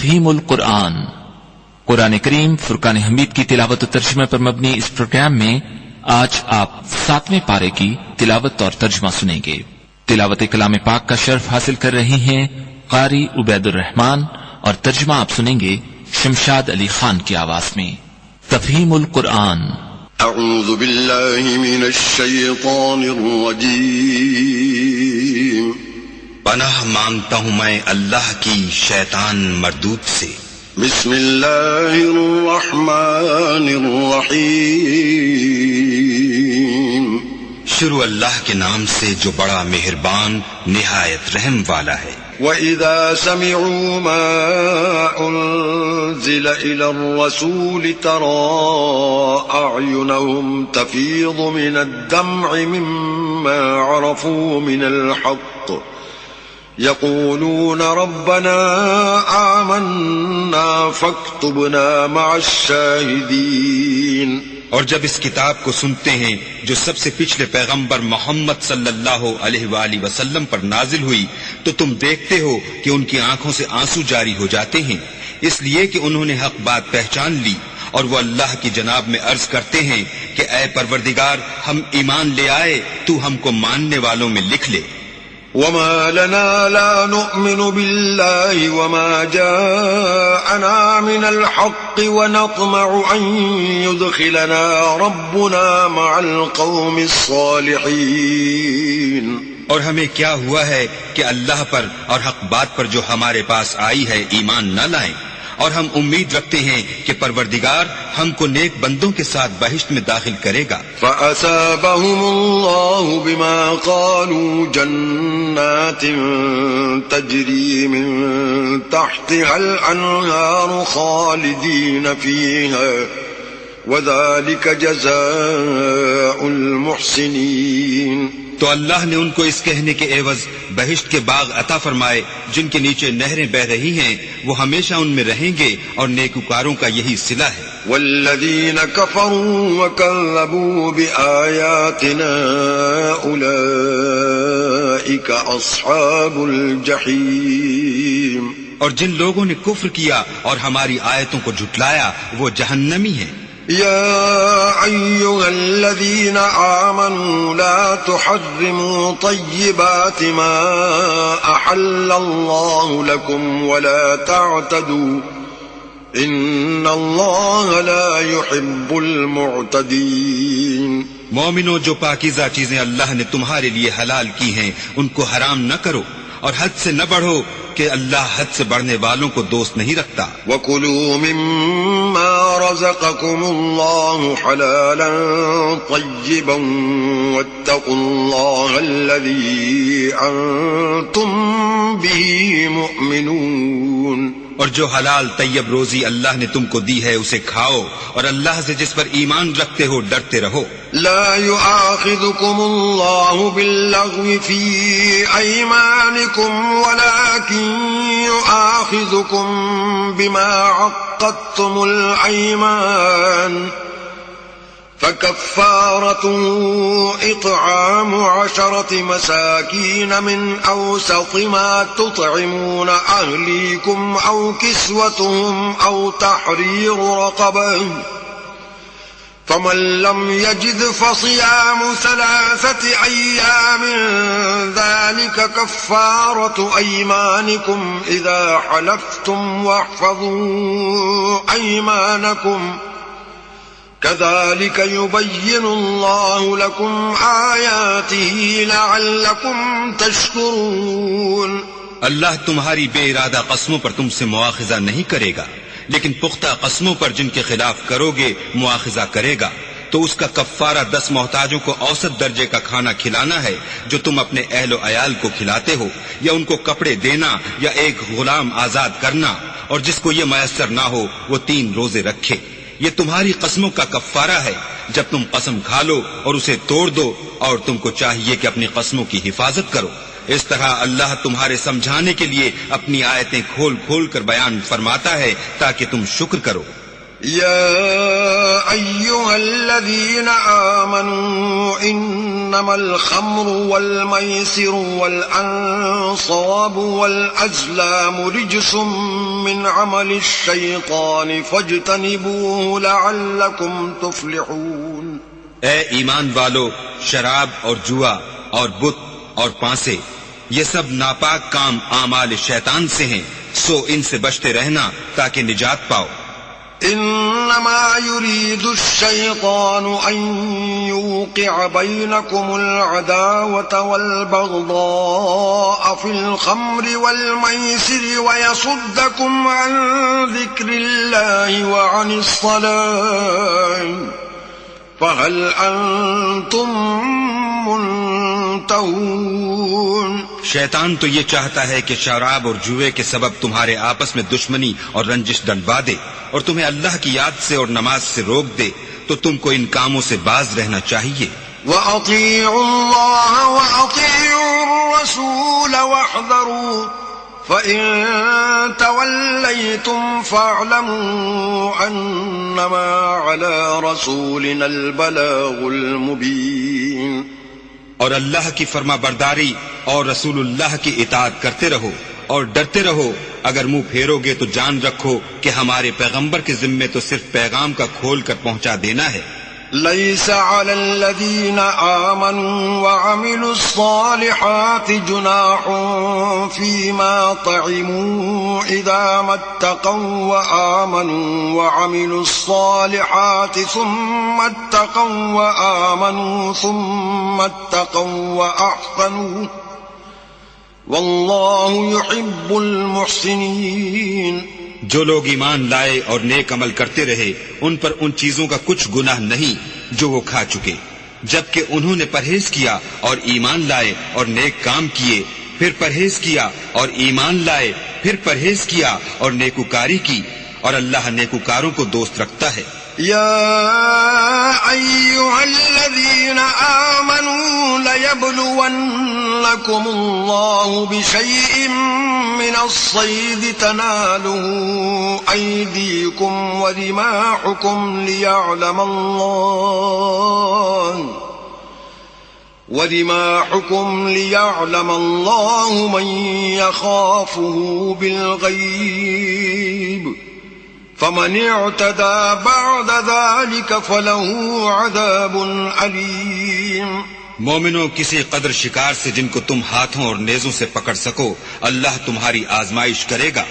تفہیم القرآن، قرآن کریم فرقان حمید کی تلاوت و ترجمہ پر مبنی اس پروگرام میں آج آپ 7ویں پارے کی تلاوت اور ترجمہ سنیں گے۔ تلاوت کلام پاک کا شرف حاصل کر رہی ہیں قاری عبید الرحمان، اور ترجمہ آپ سنیں گے شمشاد علی خان کی آواز میں۔ تفہیم القرآن۔ اعوذ باللہ من الشیطان الرجیم۔ پناہ مانگتا ہوں میں اللہ کی شیطان مردود سے۔ بسم اللہ الرحمن الرحیم۔ شروع اللہ کے نام سے جو بڑا مہربان نہایت رحم والا ہے۔ وَإِذَا سَمِعُوا مَا أُنزِلَ إِلَى الرَّسُولِ تَرَىٰ أَعْيُنَهُمْ تَفِيضُ مِنَ الدَّمْعِ مِمَّا عَرَفُوا مِنَ الْحَقِّ يَقُولُونَ رَبَّنَا آمَنَّا فَاكْتُبْنَا مَعَ الشَّاهِدِينَ۔ اور جب اس کتاب کو سنتے ہیں جو سب سے پچھلے پیغمبر محمد صلی اللہ علیہ وآلہ وسلم پر نازل ہوئی، تو تم دیکھتے ہو کہ ان کی آنکھوں سے آنسو جاری ہو جاتے ہیں، اس لیے کہ انہوں نے حق بات پہچان لی، اور وہ اللہ کی جناب میں عرض کرتے ہیں کہ اے پروردگار، ہم ایمان لے آئے، تو ہم کو ماننے والوں میں لکھ لے۔ وما لنا لا نؤمن بالله وما جاءنا من الحق ونطمع أن يدخلنا ربنا مع القوم الصالحين۔ اور ہمیں کیا ہوا ہے کہ اللہ پر اور حق بات پر جو ہمارے پاس آئی ہے ایمان نہ لائیں، اور ہم امید رکھتے ہیں کہ پروردگار ہم کو نیک بندوں کے ساتھ بہشت میں داخل کرے گا۔ فَأَثَابَهُمُ اللَّهُ بِمَا قَالُوا جَنَّاتٍ تَجْرِي مِن تَحْتِهَا الْأَنْهَارُ خَالِدِينَ فِيهَا وَذَلِكَ جَزَاءُ الْمُحْسِنِينَ۔ تو اللہ نے ان کو اس کہنے کے عوض بہشت کے باغ عطا فرمائے جن کے نیچے نہریں بہ رہی ہیں، وہ ہمیشہ ان میں رہیں گے، اور نیکوکاروں کا یہی صلہ ہے۔ والذین کفروا وکذبوا بآیاتنا اولئک اصحاب الجحیم۔ اور جن لوگوں نے کفر کیا اور ہماری آیتوں کو جھٹلایا وہ جہنمی ہیں۔ يا أيها الذين آمنوا لا تحرموا طيبات ما أحل الله لكم ولا تعتدوا إن الله لا يحب المعتدين۔ مومنوں، جو پاکیزہ چیزیں اللہ نے تمہارے لیے حلال کی ہیں ان کو حرام نہ کرو، اور حد سے نہ بڑھو کہ اللہ حد سے بڑھنے والوں کو دوست نہیں رکھتا۔ وَكُلُوا مِمَّا رَزَقَكُمُ اللَّهُ حَلَالًا طَيِّبًا وَاتَّقُوا اللَّهَ الَّذِي أَنتُم بِهِ مُؤْمِنُونَ۔ اور جو حلال طیب روزی اللہ نے تم کو دی ہے اسے کھاؤ، اور اللہ سے جس پر ایمان رکھتے ہو ڈرتے رہو۔ لا يؤاخذكم الله باللغو في أيمانكم ولكن يؤاخذكم بما عقدتم الأيمان فكفارته إطعام 10 مساكين من أوسط ما تطعمون أهليكم أو كسوتهم أو تحرير رقبة فمن لم يجد فصيام 3 أيام ذلك كفارة أيمانكم إذا حلفتم واحفظوا أيمانكم كذلك يبين الله لكم آياته لعلكم تشكرون۔ اللہ تمہاری بے ارادہ قسموں پر تم سے مواخذہ نہیں کرے گا، لیکن پختہ قسموں پر جن کے خلاف کرو گے مواخذہ کرے گا، تو اس کا کفارہ 10 محتاجوں کو اوسط درجے کا کھانا کھلانا ہے جو تم اپنے اہل و عیال کو کھلاتے ہو، یا ان کو کپڑے دینا، یا ایک غلام آزاد کرنا، اور جس کو یہ میسر نہ ہو وہ 3 روزے رکھے۔ یہ تمہاری قسموں کا کفارہ ہے جب تم قسم کھا لو اور اسے توڑ دو، اور تم کو چاہیے کہ اپنی قسموں کی حفاظت کرو۔ اس طرح اللہ تمہارے سمجھانے کے لیے اپنی آیتیں کھول کھول کر بیان فرماتا ہے تاکہ تم شکر کرو۔ يا أيها الذين آمنوا إنما الخمر والميسر والأنصاب والأزلام رجس من عمل الشيطان فاجتنبوه لعلكم تفلحون. اے ایمان والو، شراب اور جوا اور بت اور پانسے یہ سب ناپاک کام اعمال شیطان سے ہیں، سو ان سے بچتے رہنا تاکہ نجات پاؤ. إنما يريد الشيطان أن يوقع بينكم العداوة والبغضاء في الخمر والميسر ويصدكم عن ذكر الله وعن الصلاة فهل أنتم منتهون. شیطان تو یہ چاہتا ہے کہ شراب اور جوئے کے سبب تمہارے آپس میں دشمنی اور رنجش ڈلوا دے اور تمہیں اللہ کی یاد سے اور نماز سے روک دے، تو تم کو ان کاموں سے باز رہنا چاہیے. وَأَطِيعُوا اللَّهَ وَأَطِيعُوا الرَّسُولَ وَاحْذَرُوا فَإِن تَوَلَّيْتُمْ فَاعْلَمُوا أَنَّمَا عَلَى رَسُولِنَا الْبَلَاغُ الْمُبِينُ. اور اللہ کی فرما برداری اور رسول اللہ کی اطاعت کرتے رہو اور ڈرتے رہو. اگر منہ پھیرو گے تو جان رکھو کہ ہمارے پیغمبر کے ذمے تو صرف پیغام کا کھول کر پہنچا دینا ہے. ليس على الذين آمنوا وعملوا الصالحات جناح فيما طعموا إذا ما اتقوا وآمنوا وعملوا الصالحات ثم اتقوا وآمنوا ثم اتقوا وأحسنوا والله يحب المحسنين. جو لوگ ایمان لائے اور نیک عمل کرتے رہے ان پر ان چیزوں کا کچھ گناہ نہیں جو وہ کھا چکے، جبکہ انہوں نے پرہیز کیا اور ایمان لائے اور نیک کام کیے، پھر پرہیز کیا اور ایمان لائے، پھر پرہیز کیا اور نیکوکاری کی، اور اللہ نیکوکاروں کو دوست رکھتا ہے. يا أيها الذين آمنوا ليبلونكم الله بشيء من الصيد تناله أيديكم ورماحكم ليعلم الله من يخافه بالغيب فمن اعتدى بعد ذلك فله عذاب علیم. مومنوں، کسی قدر شکار سے جن کو تم ہاتھوں اور نیزوں سے پکڑ سکو اللہ تمہاری آزمائش کرے گا،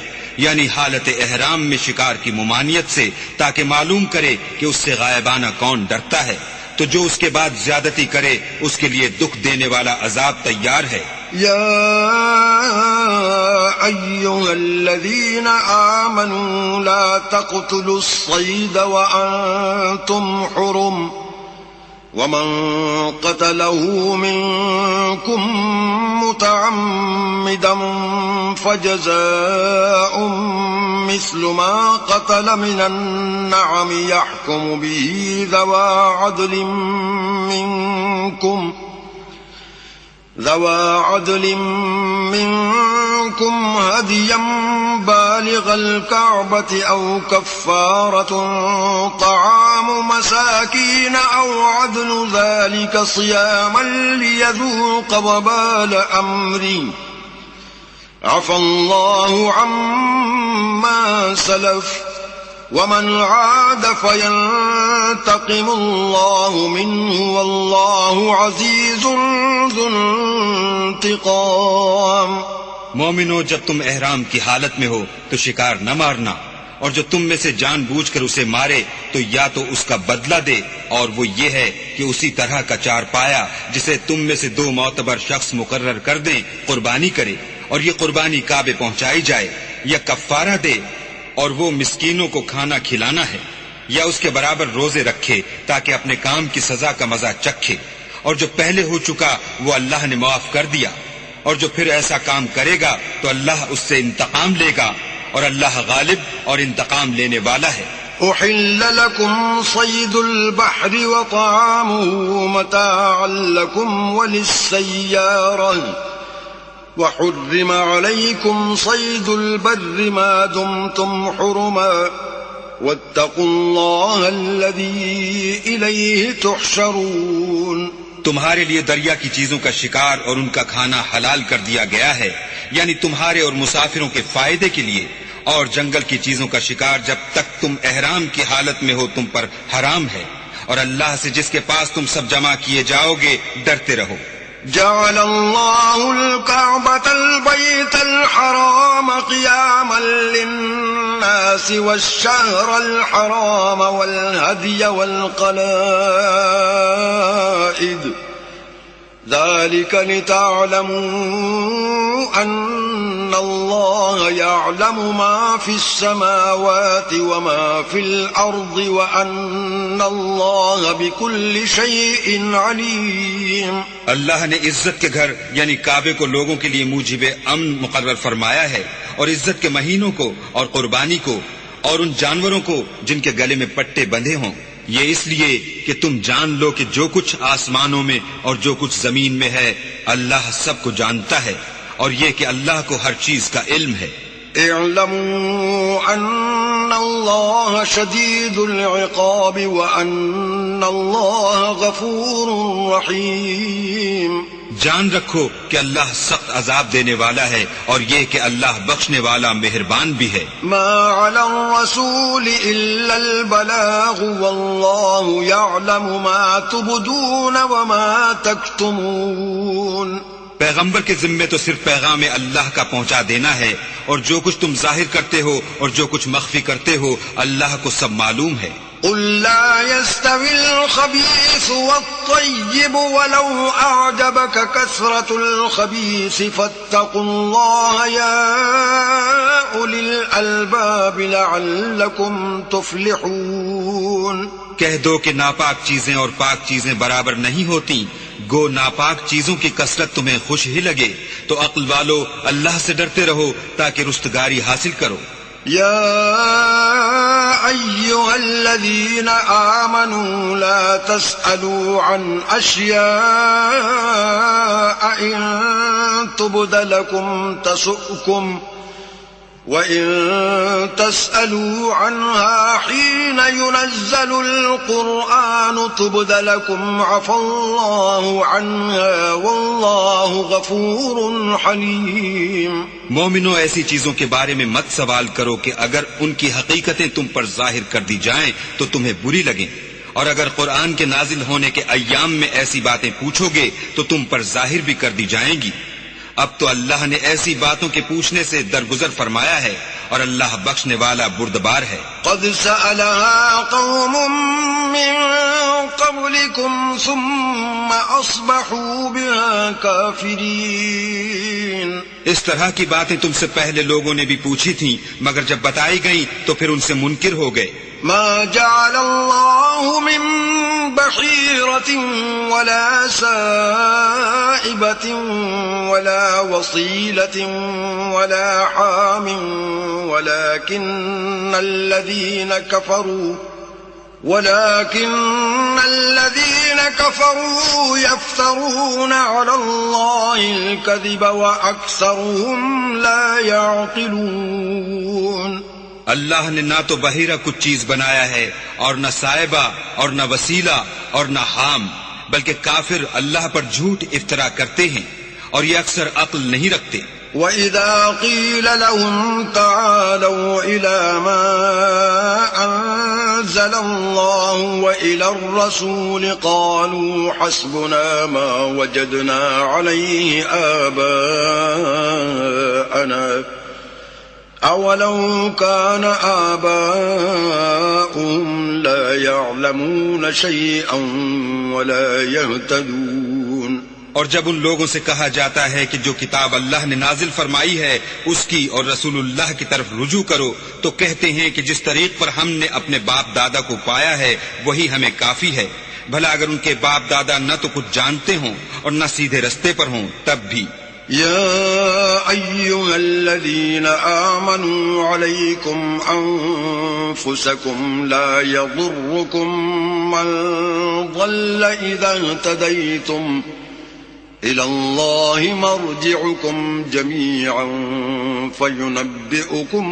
یعنی حالت احرام میں شکار کی ممانعت سے، تاکہ معلوم کرے کہ اس سے غائبانہ کون ڈرتا ہے. تو جو اس کے بعد زیادتی کرے اس کے لیے دکھ دینے والا عذاب تیار ہے. يا أيها الذين آمنوا لا تقتلوا الصيد وأنتم حرم ومن قتله منكم متعمدا فجزاء مثل ما قتل من النعم يحكم به ذوى عدل منكم هديا بالغ الكعبة أو كفارة طعام مساكين أو عدل ذلك صياما ليذوق وبال أمري عفى الله عما سلف ومن عاد فينتقم الله منه والله عزيز ذو انتقام. مومنو، جب تم احرام کی حالت میں ہو تو شکار نہ مارنا، اور جو تم میں سے جان بوجھ کر اسے مارے تو یا تو اس کا بدلہ دے، اور وہ یہ ہے کہ اسی طرح کا چار پایا جسے تم میں سے 2 معتبر شخص مقرر کر دیں قربانی کرے، اور یہ قربانی کعبے پہنچائی جائے، یا کفارہ دے اور وہ مسکینوں کو کھانا کھلانا ہے، یا اس کے برابر روزے رکھے تاکہ اپنے کام کی سزا کا مزہ چکھے. اور جو پہلے ہو چکا وہ اللہ نے معاف کر دیا، اور جو پھر ایسا کام کرے گا تو اللہ اس سے انتقام لے گا، اور اللہ غالب اور انتقام لینے والا ہے. أحل لكم صيد البحر وطعامه متاعا لكم وللسيارة وحرم عليكم صيد البر ما دمتم حرما واتقوا الله الذي إليه تحشرون. تمہارے لیے دریا کی چیزوں کا شکار اور ان کا کھانا حلال کر دیا گیا ہے، یعنی تمہارے اور مسافروں کے فائدے کے لیے، اور جنگل کی چیزوں کا شکار جب تک تم احرام کی حالت میں ہو تم پر حرام ہے، اور اللہ سے جس کے پاس تم سب جمع کیے جاؤ گے ڈرتے رہو. جعل الله الكعبة البيت الحرام قياما للناس والشهر الحرام والهدي والقلائد ذلك لتعلموا أن الله يعلم ما في السماوات وما في الأرض وأن الله بكل شيء عليم. اللہ نے عزت کے گھر یعنی کعبے کو لوگوں کے لیے موجب امن مقرر فرمایا ہے، اور عزت کے مہینوں کو اور قربانی کو اور ان جانوروں کو جن کے گلے میں پٹے بندھے ہوں، یہ اس لیے کہ تم جان لو کہ جو کچھ آسمانوں میں اور جو کچھ زمین میں ہے اللہ سب کو جانتا ہے، اور یہ کہ اللہ کو ہر چیز کا علم ہے. اعلموا ان اللہ شدید العقاب وان اللہ غفور رحیم. جان رکھو کہ اللہ سخت عذاب دینے والا ہے، اور یہ کہ اللہ بخشنے والا مہربان بھی ہے. ما علی الرسول الا البلاغ واللہ یعلم ما تبدون وما تکتمون. پیغمبر کے ذمے تو صرف پیغام اللہ کا پہنچا دینا ہے، اور جو کچھ تم ظاہر کرتے ہو اور جو کچھ مخفی کرتے ہو اللہ کو سب معلوم ہے. قل لا يستوي الخبيث والطيب ولو أعجبك كثرة الخبيث فاتقوا الله يا أولي الألباب لعلكم تفلحون. کہہ دو کہ ناپاک چیزیں اور پاک چیزیں برابر نہیں ہوتی، گو ناپاک چیزوں کی کثرت تمہیں خوش ہی لگے، تو عقل والو اللہ سے ڈرتے رہو تاکہ رستگاری حاصل کرو. يا أيها الذين آمنوا لا تسألوا عن أشياء إن تبد لكم تسؤكم وإن تسألوا عنها حين ينزل القرآن تبد لكم عفى الله عنها والله غفور حليم. مومنو ایسی چیزوں کے بارے میں مت سوال کرو کہ اگر ان کی حقیقتیں تم پر ظاہر کر دی جائیں تو تمہیں بری لگیں، اور اگر قرآن کے نازل ہونے کے ایام میں ایسی باتیں پوچھو گے تو تم پر ظاہر بھی کر دی جائیں گی. اب تو اللہ نے ایسی باتوں کے پوچھنے سے درگزر فرمایا ہے، اور اللہ بخشنے والا بردبار ہے. قد سألها قوم من قبلكم ثم أصبحوا بها كافرين. اس طرح کی باتیں تم سے پہلے لوگوں نے بھی پوچھی تھیں، مگر جب بتائی گئیں تو پھر ان سے منکر ہو گئے. ما جعل الله من بحيرة ولا سائبة ولا وصيلة ولا حام ولكن الذين كفروا يفترون على الله الكذب وأكثرهم لا يعقلون. اللہ نے نہ تو بحیرہ کچھ چیز بنایا ہے، اور نہ صائبہ اور نہ وسیلہ اور نہ حام، بلکہ کافر اللہ پر جھوٹ افطرا کرتے ہیں، اور یہ اکثر عقل نہیں رکھتے. وَإِذَا قِيلَ لَهُمْ تَعَالَوْا إِلَى مَا أَنزَلَ اللَّهُ وَإِلَى الرَّسُولِ قَالُوا حَسْبُنَا مَا وَجَدْنَا عَلَيْهِ آبَاءَنَا أَوَلَوْ كَانَ آبَاؤُهُمْ لَا يَعْلَمُونَ شَيْئًا وَلَا يَهْتَدُونَ. اور جب ان لوگوں سے کہا جاتا ہے کہ جو کتاب اللہ نے نازل فرمائی ہے اس کی اور رسول اللہ کی طرف رجوع کرو، تو کہتے ہیں کہ جس طریق پر ہم نے اپنے باپ دادا کو پایا ہے وہی ہمیں کافی ہے. بھلا اگر ان کے باپ دادا نہ تو کچھ جانتے ہوں اور نہ سیدھے رستے پر ہوں تب بھی. يا أيها الذين آمنوا عليكم أنفسكم لا يضركم من ضل إذا اهتديتم إلى الله مرجعكم جميعا فينبئكم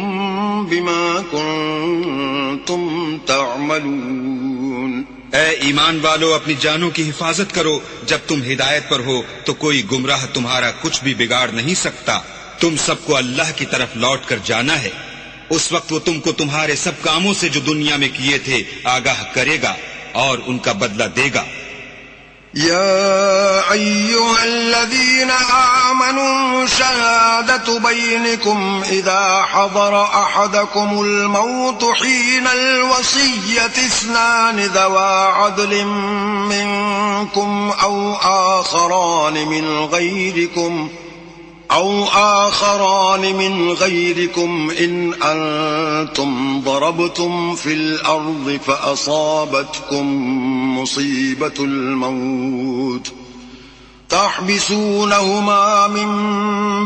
بما كنتم تعملون. اے ایمان والو، اپنی جانوں کی حفاظت کرو. جب تم ہدایت پر ہو تو کوئی گمراہ تمہارا کچھ بھی بگاڑ نہیں سکتا. تم سب کو اللہ کی طرف لوٹ کر جانا ہے. اس وقت وہ تم کو تمہارے سب کاموں سے جو دنیا میں کیے تھے آگاہ کرے گا اور ان کا بدلہ دے گا. يا أيها الذين آمنوا شهادة بينكم إذا حضر أحدكم الموت حين الوصية اثنان ذوى عدل منكم أو آخران من غيركم إن أنتم ضربتم في الأرض فأصابتكم مصيبة الموت تحبسونهما من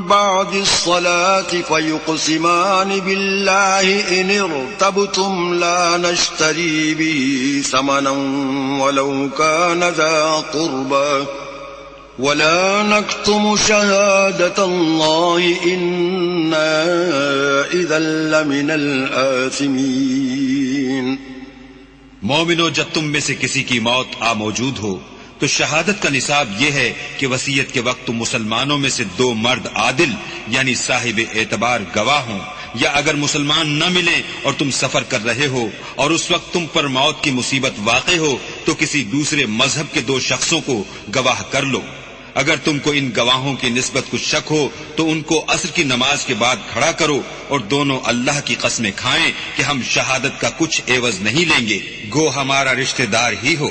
بعد الصلاة فيقسمان بالله إن ارتبتم لا نشتري به ثمنا ولو كان ذا قربى ولا نكتم شهادة الله إنا إذا لمن الآثمين. مومنو، جب تم میں سے کسی کی موت آ موجود ہو تو شہادت کا نصاب یہ ہے کہ وصیت کے وقت تم مسلمانوں میں سے 2 مرد عادل یعنی صاحب اعتبار گواہ ہوں، یا اگر مسلمان نہ ملیں اور تم سفر کر رہے ہو اور اس وقت تم پر موت کی مصیبت واقع ہو تو کسی دوسرے مذہب کے 2 شخصوں کو گواہ کر لو. اگر تم کو ان گواہوں کی نسبت کچھ شک ہو تو ان کو عصر کی نماز کے بعد کھڑا کرو اور دونوں اللہ کی قسمیں کھائیں کہ ہم شہادت کا کچھ عوض نہیں لیں گے، گو ہمارا رشتہ دار ہی ہو،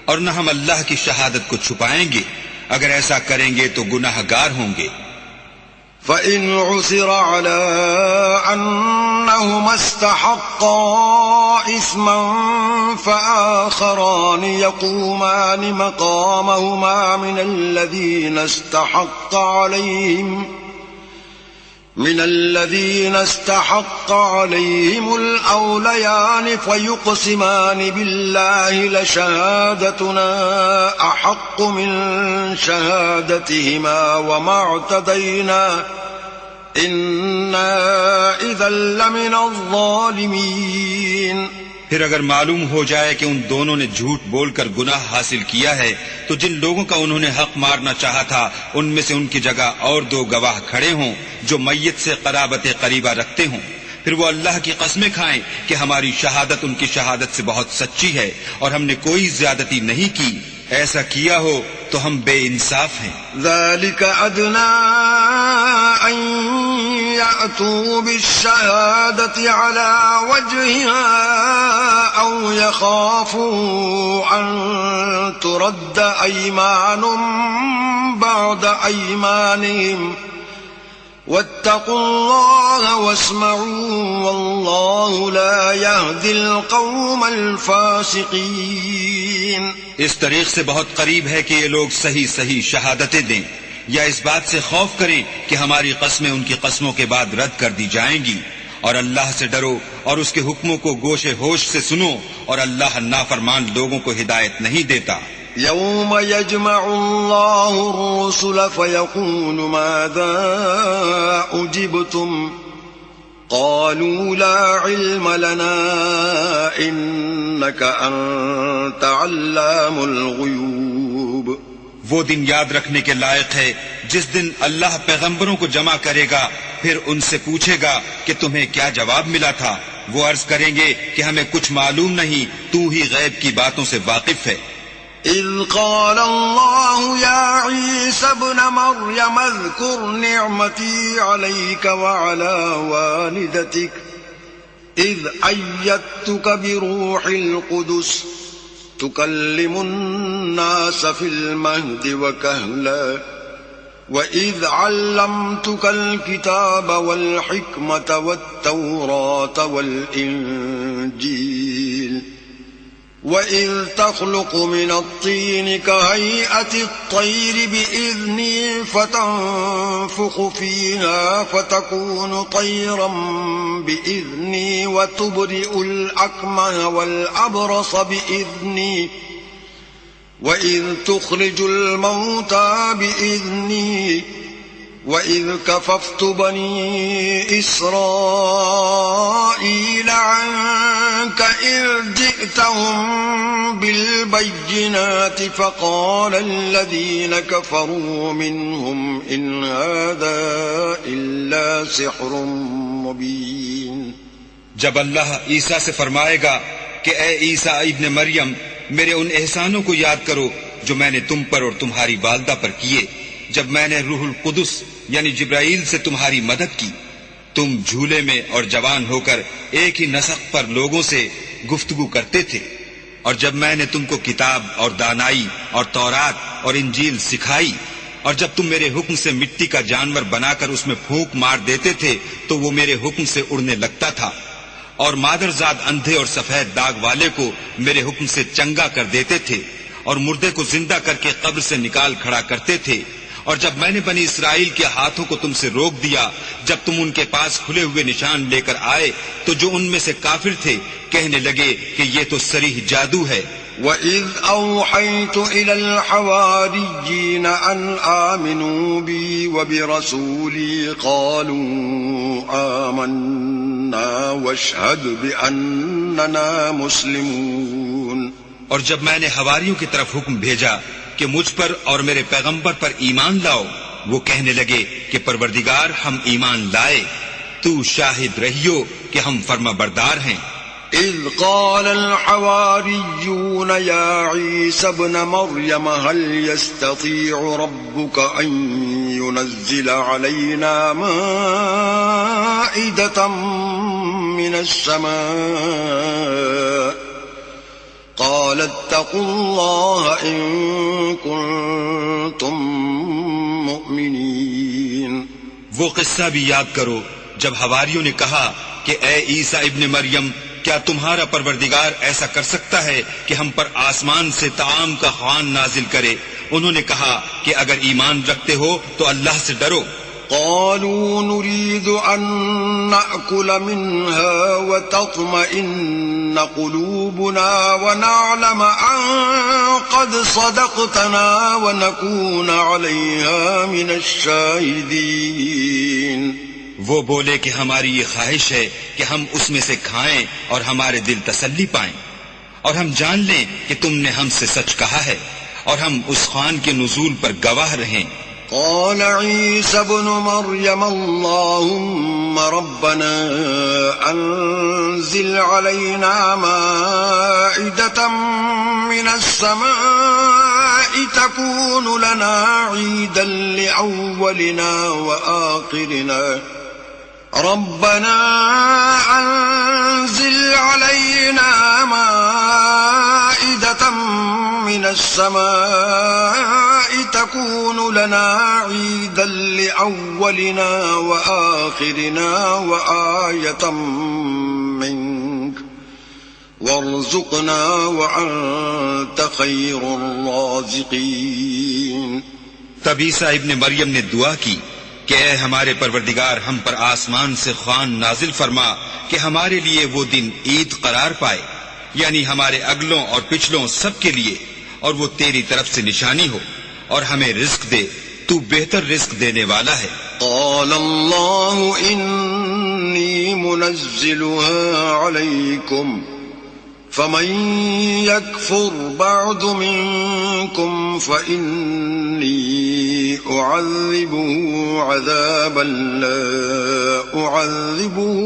اور نہ ہم اللہ کی شہادت کو چھپائیں گے. اگر ایسا کریں گے تو گناہ گار ہوں گے. فَإِنْ عُثِرَ عَلَىٰ أَنَّهُمَا اسْتَحَقَّا إِثْمًا فَآخَرَانِ يَقُومَانِ مَقَامَهُمَا من الذين استحق عليهم الأوليان فيقسمان بالله لشهادتنا أحق من شهادتهما وما اعتدينا إنا إذا لمن الظالمين. پھر اگر معلوم ہو جائے کہ ان دونوں نے جھوٹ بول کر گناہ حاصل کیا ہے تو جن لوگوں کا انہوں نے حق مارنا چاہا تھا ان میں سے ان کی جگہ اور 2 گواہ کھڑے ہوں جو میت سے قرابت قریبہ رکھتے ہوں. پھر وہ اللہ کی قسمیں کھائیں کہ ہماری شہادت ان کی شہادت سے بہت سچی ہے اور ہم نے کوئی زیادتی نہیں کی. ایسا کیا ہو تو ہم بے انصاف ہیں. ذلك أدنى أن يأتوا بالشهادة على وجهها أو يخافوا أن ترد أيمان بعد أيمانهم واتقوا الله واسمعوا والله لا يهدي القوم الفاسقين. اس طریق سے بہت قریب ہے کہ یہ لوگ صحیح شہادتیں دیں یا اس بات سے خوف کریں کہ ہماری قسمیں ان کی قسموں کے بعد رد کر دی جائیں گی. اور اللہ سے ڈرو اور اس کے حکموں کو گوش ہوش سے سنو، اور اللہ نافرمان لوگوں کو ہدایت نہیں دیتا. يوم يجمع الله الرسل فيقول ماذا أجبتم قالوا لا علم لنا إنك أنت علام الغيوب. وہ دن یاد رکھنے کے لائق ہے جس دن اللہ پیغمبروں کو جمع کرے گا، پھر ان سے پوچھے گا کہ تمہیں کیا جواب ملا تھا. وہ عرض کریں گے کہ ہمیں کچھ معلوم نہیں، تو ہی غیب کی باتوں سے واقف ہے. إذ قال الله يا عيسى ابن مريم اذكر نعمتي عليك وعلى والدتك إذ أيدتك بروح القدس تكلم الناس في المهد وكهلا وإذ علمتك الكتاب والحكمة والتوراة والإنجيل وَإِذْ تَخْلُقُ مِنَ الطِّينِ كَهَيْئَةِ الطَّيْرِ بِإِذْنِي فَتَنفُخُ فِيهَا فَتَكُونُ طَيْرًا بِإِذْنِي وَتُبْرِئُ الْأَكْمَهَ وَالْأَبْرَصَ بِإِذْنِي وَإِذْ تُخْرِجُ الْمَوْتَى بِإِذْنِي وَإِذْ كَفَفْتُ بَنِي إِسْرَائِيلَ عَنكَ إِذْ جِئْتَهُم بِالْبَيِّنَاتِ فَقَالَ الَّذِينَ كَفَرُوا مِنْهُمْ إِنْ هَذَا إِلَّا سِحْرٌ مُبِينٌ. جب اللہ عیسیٰ سے فرمائے گا کہ اے عیسیٰ ابن مریم، میرے ان احسانوں کو یاد کرو جو میں نے تم پر اور تمہاری والدہ پر کیے، جب میں نے روح القدس یعنی جبرائیل سے تمہاری مدد کی. تم جھولے میں اور جوان ہو کر ایک ہی نسق پر لوگوں سے گفتگو کرتے تھے، اور جب میں نے تم کو کتاب اور دانائی اور تورات اور انجیل سکھائی، اور جب تم میرے حکم سے مٹی کا جانور بنا کر اس میں پھونک مار دیتے تھے تو وہ میرے حکم سے اڑنے لگتا تھا، اور مادرزاد اندھے اور سفید داغ والے کو میرے حکم سے چنگا کر دیتے تھے، اور مردے کو زندہ کر کے قبر سے نکال کھڑا کرتے تھے. اور جب میں نے بنی اسرائیل کے ہاتھوں کو تم سے روک دیا جب تم ان کے پاس کھلے ہوئے نشان لے کر آئے، تو جو ان میں سے کافر تھے کہنے لگے کہ یہ تو صریح جادو ہے. وَإِذْ أَوْحَيْتُ إِلَى الْحَوَارِيِّينَ أَنْ آمِنُوا بِي وَبِرَسُولِي قَالُوا آمَنَّا وَاشْهَدْ بِأَنَّنَا مُسْلِمُونَ. اور جب میں نے حواریوں کی طرف حکم بھیجا کہ مجھ پر اور میرے پیغمبر پر ایمان لاؤ، وہ کہنے لگے کہ پروردگار ہم ایمان لائے، تو شاہد رہیو کہ ہم فرما بردار ہیں. إذ قال الحواريون يا عيسى ابن مريم هل يستطيع ربك أن ينزل علينا مائدة من السماء قال اتقوا الله إن كنتم مؤمنين. وہ قصہ بھی یاد کرو جب حواریوں نے کہا کہ اے عیسیٰ ابن مریم، کیا تمہارا پروردگار ایسا کر سکتا ہے کہ ہم پر آسمان سے طعام کا خوان نازل کرے؟ انہوں نے کہا کہ اگر ایمان رکھتے ہو تو اللہ سے ڈرو. قالوا نريد أن نأكل منها وتطمئن قلوبنا ونعلم أن قد صدقتنا ونكون عليها من الشاهدين. وہ بولے کہ ہماری یہ خواہش ہے کہ ہم اس میں سے کھائیں اور ہمارے دل تسلی پائیں، اور ہم جان لیں کہ تم نے ہم سے سچ کہا ہے، اور ہم اس خوان کے نزول پر گواہ رہیں. قال عيسى ابن مريم اللهم ربنا أنزل علينا مائدة من السماء تكون لنا عيدا لأولنا وآخرنا ربنا أنزل علينا مائدة من السماء تكون لنا عيدا لأولنا وآخرنا وآية منك وارزقنا وأنت خير الرازقين. تب عیسیٰ ابن مریم نے دعا کی کہ اے ہمارے پروردگار، ہم پر آسمان سے خوان نازل فرما کہ ہمارے لیے وہ دن عید قرار پائے، یعنی ہمارے اگلوں اور پچھلوں سب کے لیے، اور وہ تیری طرف سے نشانی ہو، اور ہمیں رزق دے، تو بہتر رزق دینے والا ہے. قال الله إني منزلها عليكم فمن يكفر بعد منكم فإني أعذبه عذابا لا أعذبه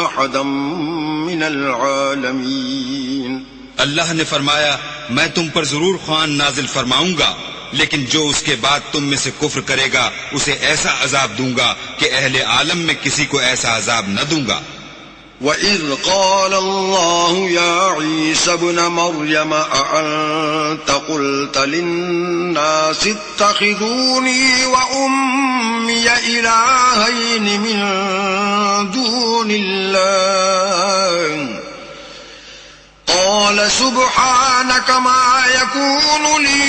أحدا من العالمين. اللہ نے فرمایا میں تم پر ضرور خوان نازل فرماؤں گا، لیکن جو اس کے بعد تم میں سے کفر کرے گا اسے ایسا عذاب دوں گا کہ اہل عالم میں کسی کو ایسا عذاب نہ دوں گا. وَإِذْ قَالَ اللَّهُ يَا عِيسَى ابْنَ مَرْيَمَ أَأَنْتَ قُلْتَ لِلنَّاسِ اتَّخِذُونِي وَأُمِّيَ إِلَٰهَيْنِ مِن دُونِ اللَّهِ قال سبحانك ما يكون لي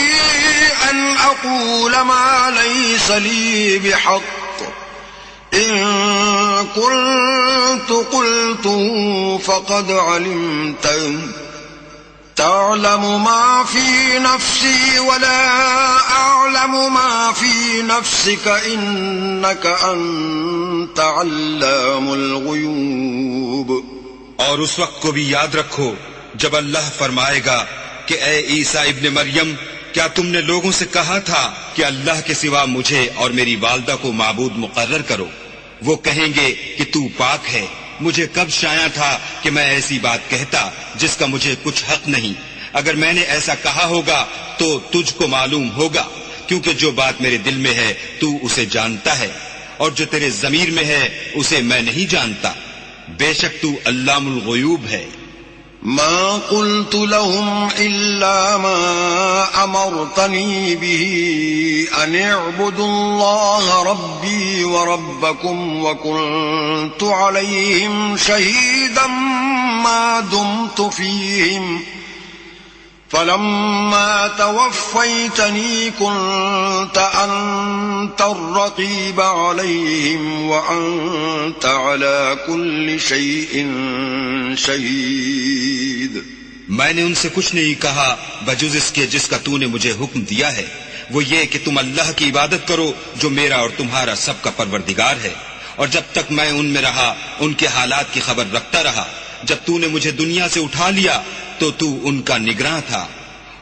أن أقول ما ليس لي بحق إن كنت قلته فقد علمته تعلم ما في نفسي ولا أعلم ما في نفسك إنك أنت علام الغيوب. اور اس وقت کو بھی یاد رکھو جب اللہ فرمائے گا کہ اے عیسیٰ ابن مریم، کیا تم نے لوگوں سے کہا تھا کہ اللہ کے سوا مجھے اور میری والدہ کو معبود مقرر کرو؟ وہ کہیں گے کہ تو پاک ہے، مجھے کب شایع تھا کہ میں ایسی بات کہتا جس کا مجھے کچھ حق نہیں. اگر میں نے ایسا کہا ہوگا تو تجھ کو معلوم ہوگا، کیونکہ جو بات میرے دل میں ہے تو اسے جانتا ہے، اور جو تیرے ضمیر میں ہے اسے میں نہیں جانتا. بے شک تو علام الغیوب ہے. ما قلت لهم إلا ما أمرتني به أن اعبدوا الله ربي وربكم وكنت عليهم شهيدا ما دمت فيهم فلما توفيتني كنت أنت الرقيب عليهم وأنت على كل شيء شهيد. میں نے ان سے کچھ نہیں کہا بجز اس کے جس کا تو نے مجھے حکم دیا ہے، وہ یہ کہ تم اللہ کی عبادت کرو جو میرا اور تمہارا سب کا پروردگار ہے. اور جب تک میں ان میں رہا ان کے حالات کی خبر رکھتا رہا. جب تو نے مجھے دنیا سے اٹھا لیا تو تو ان کا نگراں تھا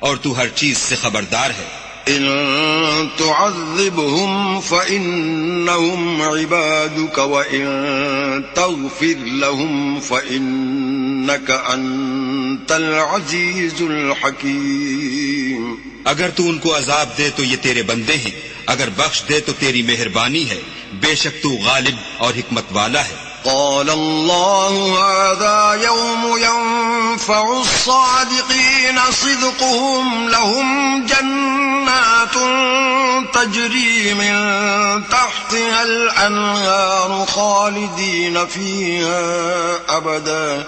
اور تو ہر چیز سے خبردار ہے. إن تعذبهم فإنهم عبادك وإن تغفر لهم فإنك أنت العزيز الحكيم. اگر تو ان کو عذاب دے تو یہ تیرے بندے ہیں، اگر بخش دے تو تیری مہربانی ہے. بے شک تو غالب اور حکمت والا ہے. قال الله هذا يوم ينفع الصادقين صدقهم لهم جنات تجري من تحتها الأنهار خالدين فيها أبدا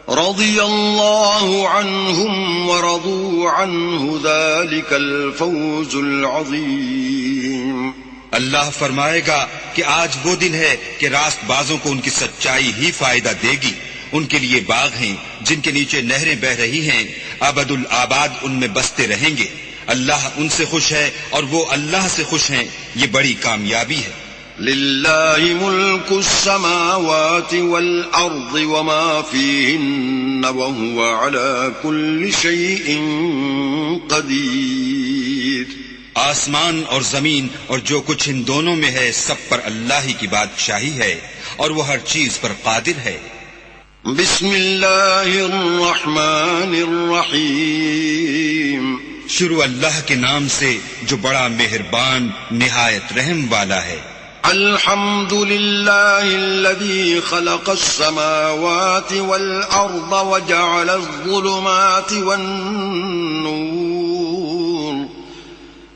رضي الله عنهم ورضوا عنه ذلك الفوز العظيم. اللہ فرمائے گا کہ آج وہ دن ہے کہ راست بازوں کو ان کی سچائی ہی فائدہ دے گی. ان کے لیے باغ ہیں جن کے نیچے نہریں بہ رہی ہیں، ابد الآباد ان میں بستے رہیں گے. اللہ ان سے خوش ہے اور وہ اللہ سے خوش ہیں. یہ بڑی کامیابی ہے. لله ملك السماوات والأرض وما فيهن وهو على كل شيء قدير. آسمان اور زمین اور جو کچھ ان دونوں میں ہے سب پر اللہ ہی کی بادشاہی ہے اور وہ ہر چیز پر قادر ہے. بسم اللہ الرحمن الرحیم. شروع اللہ کے نام سے جو بڑا مہربان نہایت رحم والا ہے. الحمد للہ الذی خلق السماوات والارض وجعل الظلمات والنور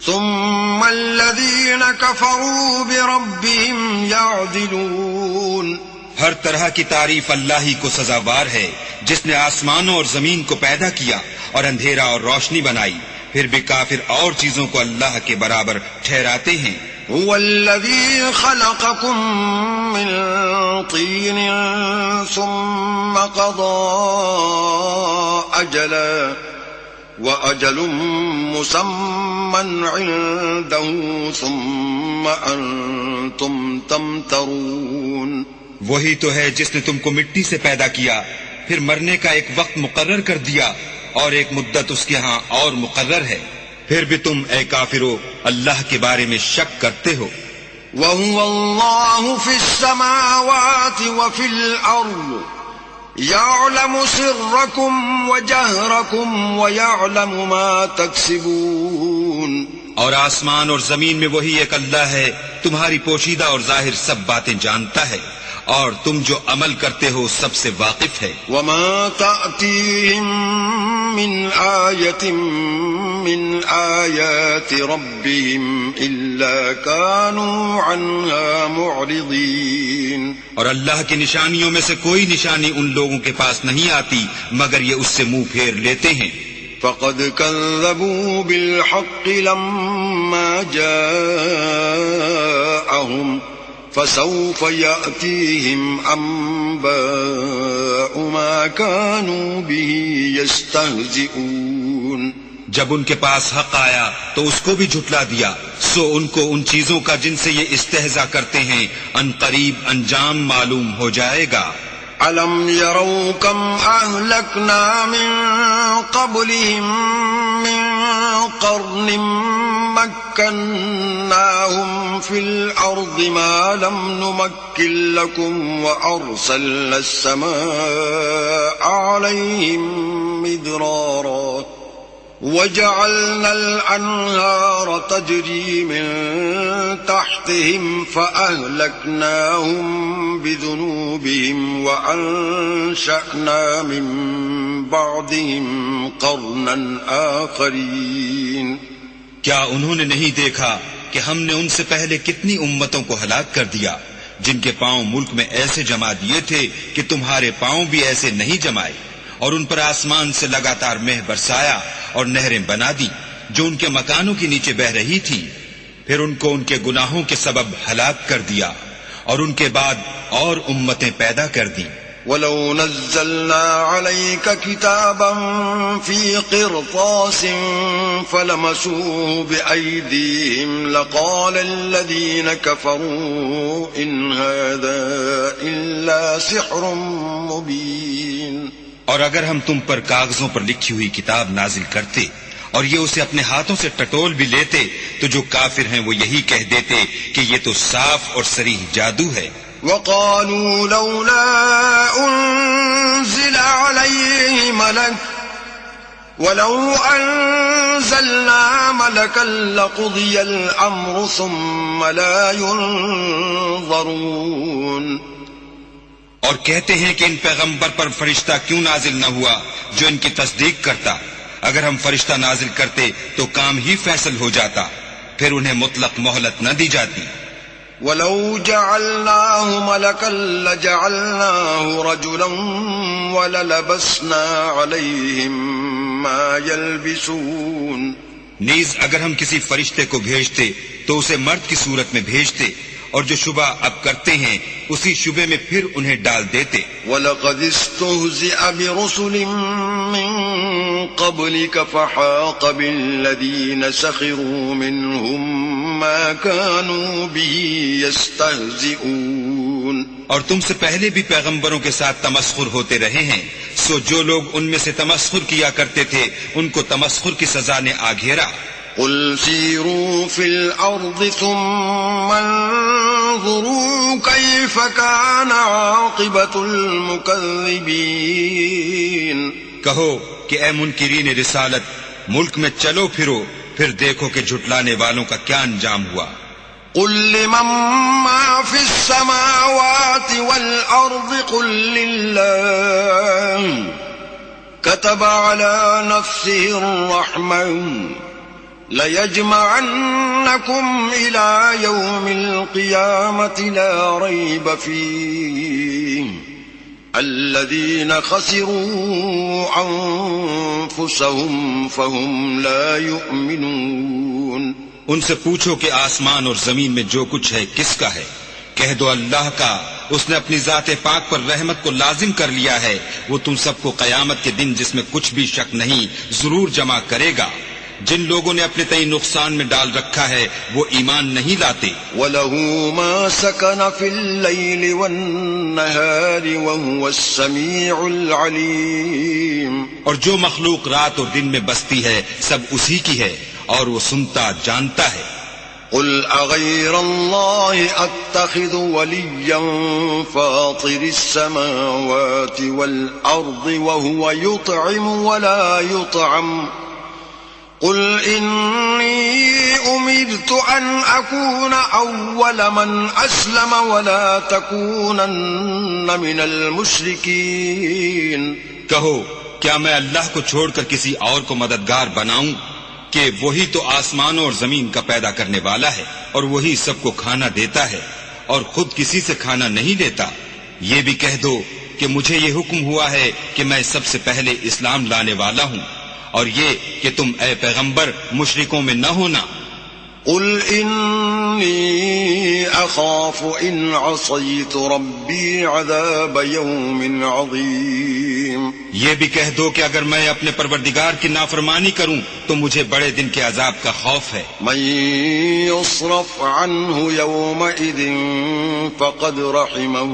ثم الذین كفروا بربهم يعدلون. ہر طرح کی تعریف اللہ ہی کو سزاوار ہے جس نے آسمانوں اور زمین کو پیدا کیا اور اندھیرا اور روشنی بنائی. پھر بھی کافر اور چیزوں کو اللہ کے برابر ٹھہراتے ہیں. هو الذي خلقكم من طين ثم قضى أجلا وأجل مسمى عنده ثم أنتم تمترون. وہی تو ہے جس نے تم کو مٹی سے پیدا کیا، پھر مرنے کا ایک وقت مقرر کر دیا اور ایک مدت اس کے ہاں اور مقرر ہے. پھر بھی تم اے کافرو اللہ کے بارے میں شک کرتے ہو. وهو الله في السماوات وفي الأرض يعلم سركم وجهركم ويعلم ما تكسبون. اور آسمان اور زمین میں وہی ایک اللہ ہے، تمہاری پوشیدہ اور ظاہر سب باتیں جانتا ہے اور تم جو عمل کرتے ہو سب سے واقف ہے. وما تأتيهم من آية من آيات ربهم إلا كانوا عنها معرضين. اور اللہ کی نشانیوں میں سے کوئی نشانی ان لوگوں کے پاس نہیں آتی مگر یہ اس سے منہ پھیر لیتے ہیں. فقد كذبوا بالحق لما جاءهم فسوف يأتيهم أنباء ما كانوا به يستهزئون جب ان کے پاس حق آیا تو اس کو بھی جھٹلا دیا، سو ان کو ان چیزوں کا جن سے یہ استہزاء کرتے ہیں ان قریب انجام معلوم ہو جائے گا۔ أَلَمْ يَرَوْا كَمْ أَهْلَكْنَا مِنْ قَبْلِهِمْ مِنْ قَرْنٍ مَكَّنَّاهُمْ فِي الْأَرْضِ مَا لَمْ نُمَكِّنْ لَكُمْ وَأَرْسَلْنَا السَّمَاءَ عَلَيْهِمْ مِدْرَارًا وَجَعَلْنَا الْأَنْهَارَ تَجْرِي مِنْ تَحْتِهِمْ فَأَهْلَكْنَاهُمْ بِذُنُوبِهِمْ وَأَنْشَأْنَا مِنْ بَعْدِهِمْ قَرْنًا آخَرِينَ کیا انہوں نے نہیں دیکھا کہ ہم نے ان سے پہلے کتنی امتوں کو ہلاک کر دیا جن کے پاؤں ملک میں ایسے جما دیے تھے کہ تمہارے پاؤں بھی ایسے نہیں جمائے، اور ان پر آسمان سے لگاتار مہ برسایا اور نہریں بنا دی جو ان کے مکانوں کے نیچے بہ رہی تھی، پھر ان کو ان کے گناہوں کے سبب ہلاک کر دیا اور ان کے بعد اور امتیں پیدا کر دیں۔ وَلَوْ نَزَّلْنَا عَلَيْكَ كِتَابًا فِي قِرْطَاسٍ فَلَمَسُوهُ بِأَيْدِيهِمْ لَقَالَ الَّذِينَ كَفَرُوا إِنْ هَذَا إِلَّا سِحْرٌ مُبِينٌ۔ اور اگر ہم تم پر کاغذوں پر لکھی ہوئی کتاب نازل کرتے اور یہ اسے اپنے ہاتھوں سے ٹٹول بھی لیتے تو جو کافر ہیں وہ یہی کہہ دیتے کہ یہ تو صاف اور صریح جادو ہے۔ وَقَالُوا لَوْلَا أُنزِلَ عَلَيْهِ مَلَكٌ وَلَوْ أَنزَلْنَا مَلَكًا لَقُضِيَ الْأَمْرُ ثُمَّ لَا يُنظَرُونَ۔ اور کہتے ہیں کہ ان پیغمبر پر فرشتہ کیوں نازل نہ ہوا جو ان کی تصدیق کرتا، اگر ہم فرشتہ نازل کرتے تو کام ہی فیصل ہو جاتا، پھر انہیں مطلق مہلت نہ دی جاتی۔ وَلَوْ جَعَلْنَاهُ مَلَكًا لَجَعَلْنَاهُ رَجُلًا وَلَلَبَسْنَا عَلَيْهِمْ مَا يَلْبِسُونَ۔ نیز اگر ہم کسی فرشتے کو بھیجتے تو اسے مرد کی صورت میں بھیجتے، اور جو شبہ اب کرتے ہیں اسی شبے میں پھر انہیں ڈال دیتے۔ وَلَقَدِ اسْتُهْزِئَ بِرُسُلٍ مِّن قَبْلِكَ فَحَاقَ بِالَّذِينَ سَخِرُوا مِنْهُمْ مَا كَانُوا بِهِ يَسْتَهْزِئُونَ۔ اور تم سے پہلے بھی پیغمبروں کے ساتھ تمسخر ہوتے رہے ہیں، سو جو لوگ ان میں سے تمسخر کیا کرتے تھے ان کو تمسخر کی سزا نے آ گھیرا۔ قُلْ سِيرُوا فِي الْأَرْضِ ثُمَّ انظُرُوا كَيْفَ كَانَ عَاقِبَةُ الْمُكَذِّبِينَ۔ کہو کہ اے منکرین رسالت، ملک میں چلو پھرو، پھر دیکھو کہ جھٹلانے والوں کا کیا انجام ہوا۔ قُلْ لِمَن مَّا فِي السَّمَاوَاتِ وَالْأَرْضِ قُل لِّلَّهِ كَتَبَ عَلَى نَفْسِهِ الرَّحْمَةَ لَيَجْمَعَنَّكُمْ إِلَى يَوْمِ الْقِيَامَةِ لَا رَيْبَ فِيهِ الَّذِينَ خَسِرُوا أَنفُسَهُمْ فَهُمْ لَا يُؤْمِنُونَ۔ ان سے پوچھو کہ آسمان اور زمین میں جو کچھ ہے کس کا ہے، کہہ دو اللہ کا، اس نے اپنی ذات پاک پر رحمت کو لازم کر لیا ہے، وہ تم سب کو قیامت کے دن جس میں کچھ بھی شک نہیں ضرور جمع کرے گا۔ جن لوگوں نے اپنے تئیں نقصان میں ڈال رکھا ہے وہ ایمان نہیں لاتے۔ وَلَهُ مَا سَكَنَ فِي اللَّيْلِ وَالنَّهَارِ وَهُوَ السَّمِيعُ الْعَلِيمُ۔ اور جو مخلوق رات اور دن میں بستی ہے سب اسی کی ہے اور وہ سنتا جانتا ہے۔ قُلْ أَغَيْرَ اللَّهِ أَتَّخِذُ وَلِيًّا فَاطِرِ السَّمَاوَاتِ وَالْأَرْضِ وَهُوَ يُطْعِمُ وَلَا يُطْعَمُ قُلْ إِنِّي أُمِرْتُ أَنْ أَكُونَ أَوَّلَ مَنْ أَسْلَمَ وَلَا تَكُونَنَّ مِنَ الْمُشْرِكِينَ۔ کہو کیا میں اللہ کو چھوڑ کر کسی اور کو مددگار بناؤں کہ وہی تو آسمانوں اور زمین کا پیدا کرنے والا ہے اور وہی سب کو کھانا دیتا ہے اور خود کسی سے کھانا نہیں لیتا۔ یہ بھی کہہ دو کہ مجھے یہ حکم ہوا ہے کہ میں سب سے پہلے اسلام لانے والا ہوں، اور یہ کہ تم اے پیغمبر مشرکوں میں نہ ہونا۔ قل إني أخاف إن عصيت ربي عذاب يوم عظيم. یہ بھی کہہ دو کہ اگر میں اپنے پروردگار کی نافرمانی کروں تو مجھے بڑے دن کے عذاب کا خوف ہے. من يصرف عنه يومئذ فقد رحمه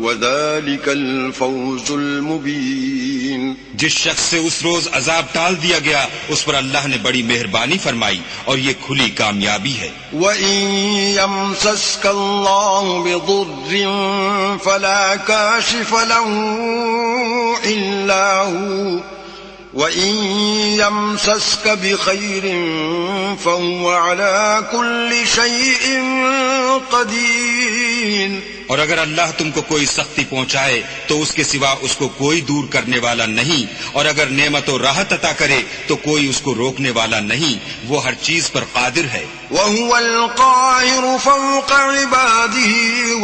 وذلك الفوز المبين. جس شخص سے اس روز عذاب ٹال دیا گیا اس پر اللہ نے بڑی مہربانی فرمائی اور یہ کھلی کامیابی ہے. وَإِن يَمْسَسْكَ اللَّهُ بِضُرٍّ فَلَا كَاشِفَ لَهُ إِلَّا هُوَ وَإِن يَمْسَسْكَ بِخَيْرٍ فَهُوَ عَلَى كُلِّ شَيْءٍ قَدِيرٌ. اور اگر اللہ تم کو کوئی سختی پہنچائے تو اس کے سوا اس کو کوئی دور کرنے والا نہیں، اور اگر نعمت و راحت عطا کرے تو کوئی اس کو روکنے والا نہیں، وہ ہر چیز پر قادر ہے. وَهُوَ الْقَاهِرُ فَوْقَ عِبَادِهِ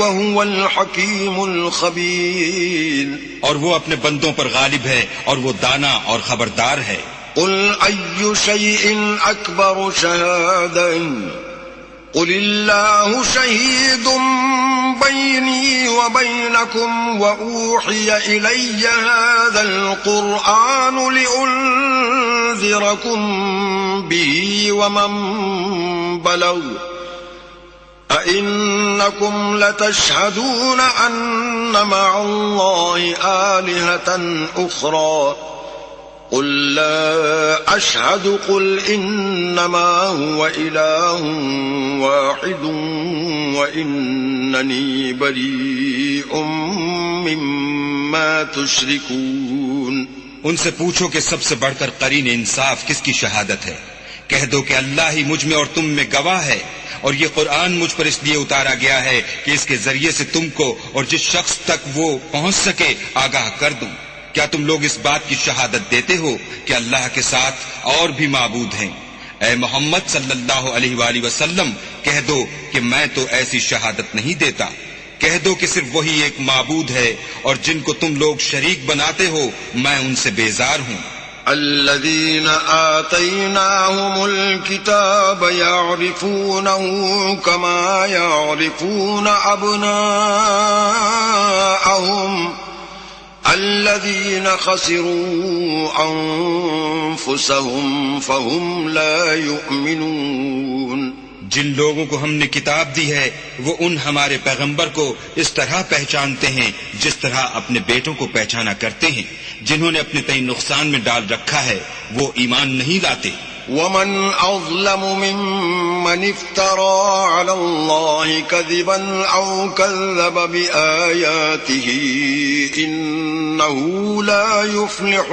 وَهُوَ الْحَكِيمُ الْخَبِيرُ. اور وہ اپنے بندوں پر غالب ہے اور وہ دانا اور خبردار ہے. قُلْ أَيُّ شَيْءٍ أَكْبَرُ شَهَادَةً قُلِ اللَّهُ شَهِيدٌ بَيْنِي وَبَيْنَكُمْ وَأُوحِيَ إِلَيَّ هَذَا الْقُرْآنُ لِأُنذِرَكُمْ بِهِ وَمَنْ بَلَغَ أَإِنَّكُمْ لَتَشْهَدُونَ أَنَّ مَعَ اللَّهِ آلِهَةً أُخْرَى قُلْ لَا أَشْهَدُ قُلْ إِنَّمَا هُوَ إِلَٰهٌ وَاحِدٌ وَإِنَّنِي بَرِيءٌ مِّمَّا تُشْرِكُونَ. ان سے پوچھو کہ سب سے بڑھ کر قرین انصاف کس کی شہادت ہے. کہہ دو کہ اللہ ہی مجھ میں اور تم میں گواہ ہے، اور یہ قرآن مجھ پر اس لیے اتارا گیا ہے کہ اس کے ذریعے سے تم کو اور جس شخص تک وہ پہنچ سکے آگاہ کر دوں. کیا تم لوگ اس بات کی شہادت دیتے ہو کہ اللہ کے ساتھ اور بھی معبود ہیں؟ اے محمد صلی اللہ علیہ وآلہ وسلم کہہ دو کہ میں تو ایسی شہادت نہیں دیتا. کہہ دو کہ صرف وہی ایک معبود ہے، اور جن کو تم لوگ شریک بناتے ہو میں ان سے بیزار ہوں. الذين آتيناهم الكتاب يعرفونه كما يعرفون أبناءهم الذين خسروا أنفسهم فهم لا يؤمنون. جن لوگوں کو ہم نے کتاب دی ہے وہ ان ہمارے پیغمبر کو اس طرح پہچانتے ہیں جس طرح اپنے بیٹوں کو پہچانا کرتے ہیں. جنہوں نے اپنے تئیں نقصان میں ڈال رکھا ہے وہ ایمان نہیں لاتے. ومن أظلم ممن افترى على الله كذبا أو كذب بآياته إنه لا يفلح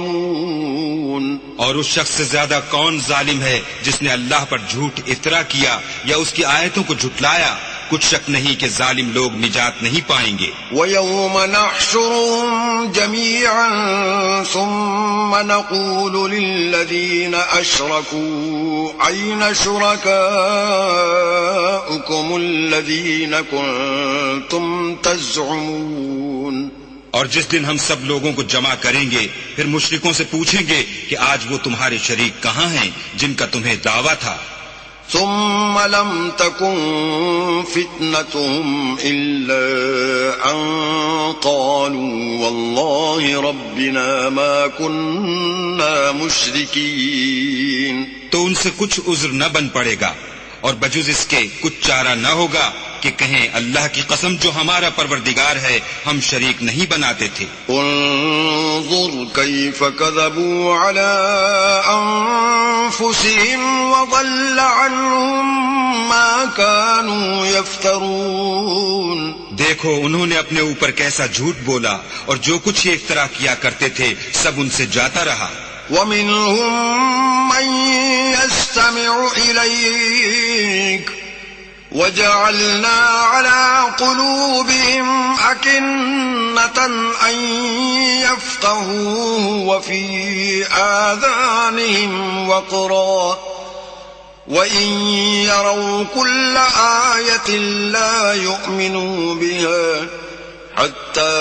الظالمون. اور اس شخص سے زیادہ کون ظالم ہے جس نے اللہ پر جھوٹ افترا کیا یا اس کی آیتوں کو جھٹلایا؟ کچھ شک نہیں کہ ظالم لوگ نجات نہیں پائیں گے. وَيَوْمَ نَحْشُرُهُمْ جَمِيعًا ثُمَّ نَقُولُ لِلَّذِينَ أَشْرَكُوا أَيْنَ شُرَكَاؤُكُمُ الَّذِينَ كُنتُمْ تَزْعُمُونَ. اور جس دن ہم سب لوگوں کو جمع کریں گے پھر مشرکوں سے پوچھیں گے کہ آج وہ تمہارے شریک کہاں ہیں جن کا تمہیں دعویٰ تھا. ثم لم تكن فتنتهم إلا أن قالوا والله ربنا ما كنا مشركين. تو ان سے کچھ عذر نہ بن پڑے گا اور بجز اس کے کچھ چارہ نہ ہوگا کہ کہیں اللہ کی قسم جو ہمارا پروردگار ہے ہم شریک نہیں بناتے تھے. انظر كيف كذبوا على أنفسهم وضل عنهم ما كانوا يفترون. دیکھو انہوں نے اپنے اوپر کیسا جھوٹ بولا اور جو کچھ یہ افترا کیا کرتے تھے سب ان سے جاتا رہا. ومنهم من يستمع إليك وجعلنا على قلوبهم أكنة أن يفقهوه وفي آذانهم وقرا وإن يروا كل آية لا يؤمنوا بها حتى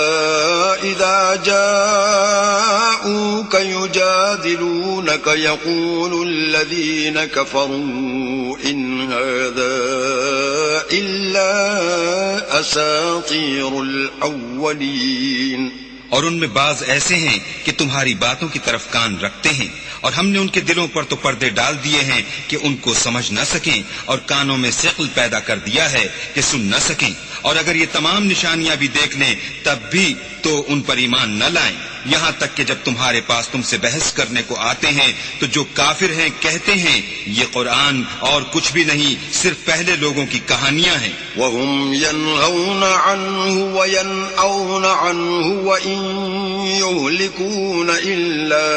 إذا جاءوا جاءوك يجادلونك يقول الذين كفروا إن هذا إلا أساطير الأولين. اور ان میں بعض ایسے ہیں کہ تمہاری باتوں کی طرف کان رکھتے ہیں، اور ہم نے ان کے دلوں پر تو پردے ڈال دیے ہیں کہ ان کو سمجھ نہ سکیں، اور کانوں میں ثقل پیدا کر دیا ہے کہ سن نہ سکیں، اور اگر یہ تمام نشانیاں بھی دیکھ لیں تب بھی تو ان پر ایمان نہ لائیں، یہاں تک کہ جب تمہارے پاس تم سے بحث کرنے کو آتے ہیں تو جو کافر ہیں کہتے ہیں یہ قرآن اور کچھ بھی نہیں، صرف پہلے لوگوں کی کہانیاں ہیں. وهم ينهون عنه وينأون عنه وإن يهلكون إلا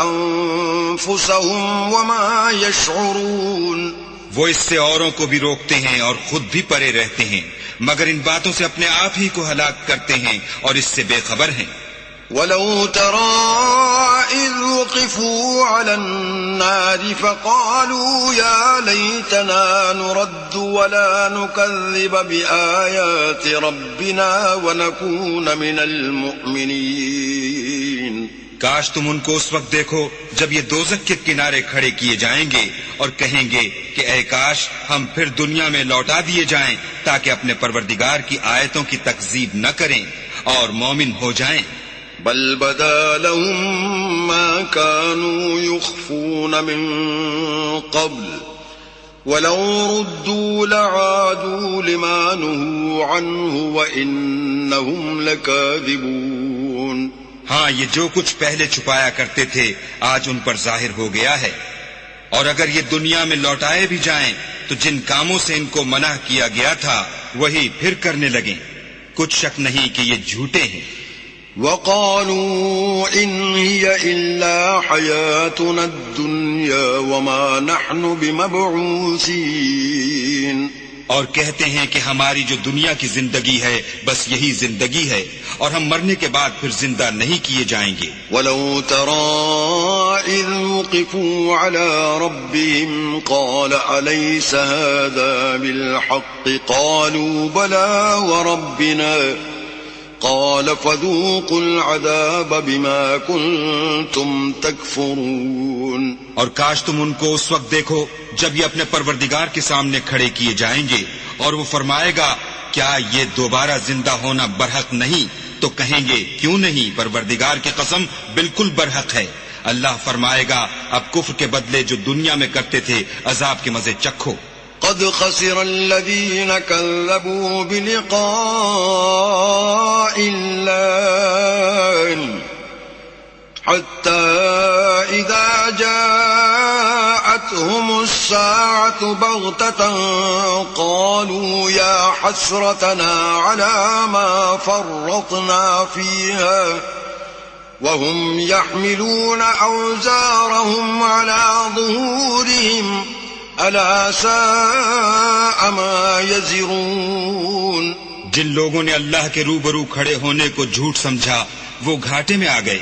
أنفسهم وما يشعرون. وہ اس سے اوروں کو بھی روکتے ہیں اور خود بھی پرے رہتے ہیں، مگر ان باتوں سے اپنے آپ ہی کو ہلاک کرتے ہیں اور اس سے بے خبر ہیں. ولو ترى إذ وقفوا على النار فقالوا يا ليتنا نرد ولا نكذب بآيات ربنا ونكون من المؤمنين. کاش تم ان کو اس وقت دیکھو جب یہ دوزخ کے کنارے کھڑے کیے جائیں گے اور کہیں گے کہ اے کاش ہم پھر دنیا میں لوٹا دیے جائیں تاکہ اپنے پروردگار کی آیتوں کی تکذیب نہ کریں اور مومن ہو جائیں. بل بدا لهم ما كانوا يخفون من قبل ولو ردوا لعادوا لما نهوا عنه وإنهم لكاذبون. ہاں، یہ جو کچھ پہلے چھپایا کرتے تھے آج ان پر ظاہر ہو گیا ہے، اور اگر یہ دنیا میں لوٹائے بھی جائیں تو جن کاموں سے ان کو منع کیا گیا تھا وہی پھر کرنے لگیں. کچھ شک نہیں کہ یہ جھوٹے ہیں. وقالوا إن هي إلا حياتنا الدنيا وما نحن بمبعوثين. اور کہتے ہیں کہ ہماری جو دنیا کی زندگی ہے بس یہی زندگی ہے اور ہم مرنے کے بعد پھر زندہ نہیں کیے جائیں گے. ولو ترى إذ وقفوا على ربهم قال أليس هذا بالحق قالوا بلى وربنا قال فذوقوا العذاب بما كنتم تكفرون. اور کاش تم ان کو اس وقت دیکھو جب یہ اپنے پروردگار کے سامنے کھڑے کیے جائیں گے اور وہ فرمائے گا کیا یہ دوبارہ زندہ ہونا برحق نہیں، تو کہیں گے کیوں نہیں، پروردگار کی قسم بالکل برحق ہے. اللہ فرمائے گا اب کفر کے بدلے جو دنیا میں کرتے تھے عذاب کے مزے چکھو. قد خسر الذين كذبوا بلقاء الله حتى إذا جاءتهم الساعة بغتة قالوا يا حسرتنا على ما فرطنا فيها وهم يحملون أوزارهم على ظهورهم ألا ساء ما يزرون. جن لوگوں نے اللہ کے روبرو کھڑے ہونے کو جھوٹ سمجھا وہ گھاٹے میں آ گئے،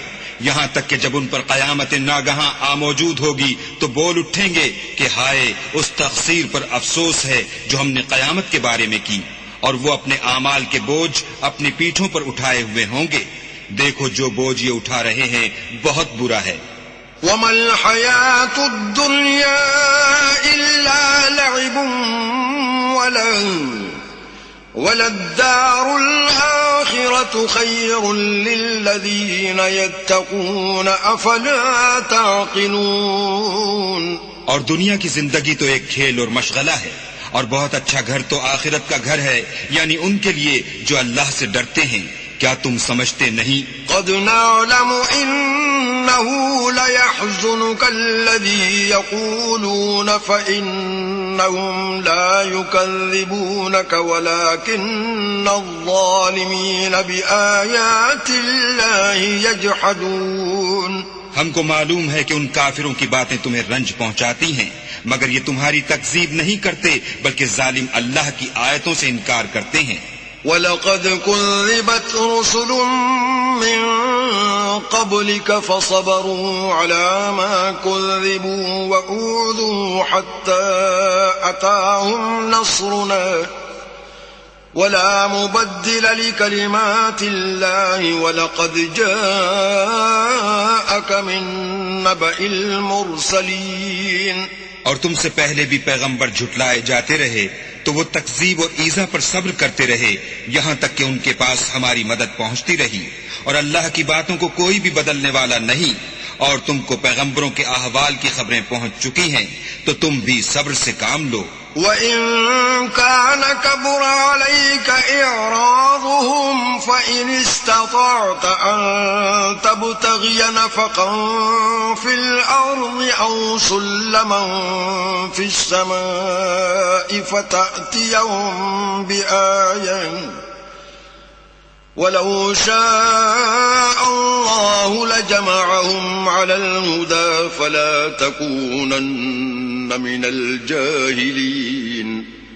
یہاں تک کہ جب ان پر قیامت ناگہاں موجود ہوگی تو بول اٹھیں گے کہ ہائے اس تقصیر پر افسوس ہے جو ہم نے قیامت کے بارے میں کی، اور وہ اپنے اعمال کے بوجھ اپنی پیٹھوں پر اٹھائے ہوئے ہوں گے. دیکھو جو بوجھ یہ اٹھا رہے ہیں بہت برا ہے. وما الحياة الدنيا إلا لعب وللدار الآخرة خير للذين يتقون أفلا تعقلون. اور دنیا کی زندگی تو ایک کھیل اور مشغلہ ہے، اور بہت اچھا گھر تو آخرت کا گھر ہے، یعنی ان کے لیے جو اللہ سے ڈرتے ہیں. کیا تم سمجھتے نہیں؟ قد نعلم إنه ليحزنك الذي يقولون فإنهم لا يكذبونك ولكن الظالمين بآيات الله يجحدون. ہم کو معلوم ہے کہ ان کافروں کی باتیں تمہیں رنج پہنچاتی ہیں، مگر یہ تمہاری تکذیب نہیں کرتے بلکہ ظالم اللہ کی آیتوں سے انکار کرتے ہیں. وَلَقَدْ كُذِّبَتْ رُسُلٌ مِّن قَبْلِكَ فَصَبَرُوا عَلَى مَا كُذِّبُوا وَأُوذُوا حَتَّى أَتَاهُمْ نَصْرُنَا ولا مبدل لكلمات الله ولقد جاءك من نبأ المرسلين. اور تم سے پہلے بھی پیغمبر جھٹلائے جاتے رہے تو وہ تکذیب اور ایذا پر صبر کرتے رہے یہاں تک کہ ان کے پاس ہماری مدد پہنچتی رہی، اور اللہ کی باتوں کو کوئی بھی بدلنے والا نہیں، اور تم کو پیغمبروں کے احوال کی خبریں پہنچ چکی ہیں تو تم بھی صبر سے کام لو. وَإِن كَانَ كَبُرَ عَلَيْكَ إِعْرَاضُهُمْ فَإِنِ اسْتَطَعْتَ أَن تَبْتَغِيَ نَفَقًا فِي الْأَرْضِ أَوْ سُلَّمًا فِي السَّمَاءِ فَتَأْتِيَهُم بِآيَةٍ وَلَوْ شَاءَ اللَّهُ لَجَمَعَهُمْ عَلَى الْهُدَى فَلَا تَكُونَنَّ مِنَ الْجَاهِلِينَ.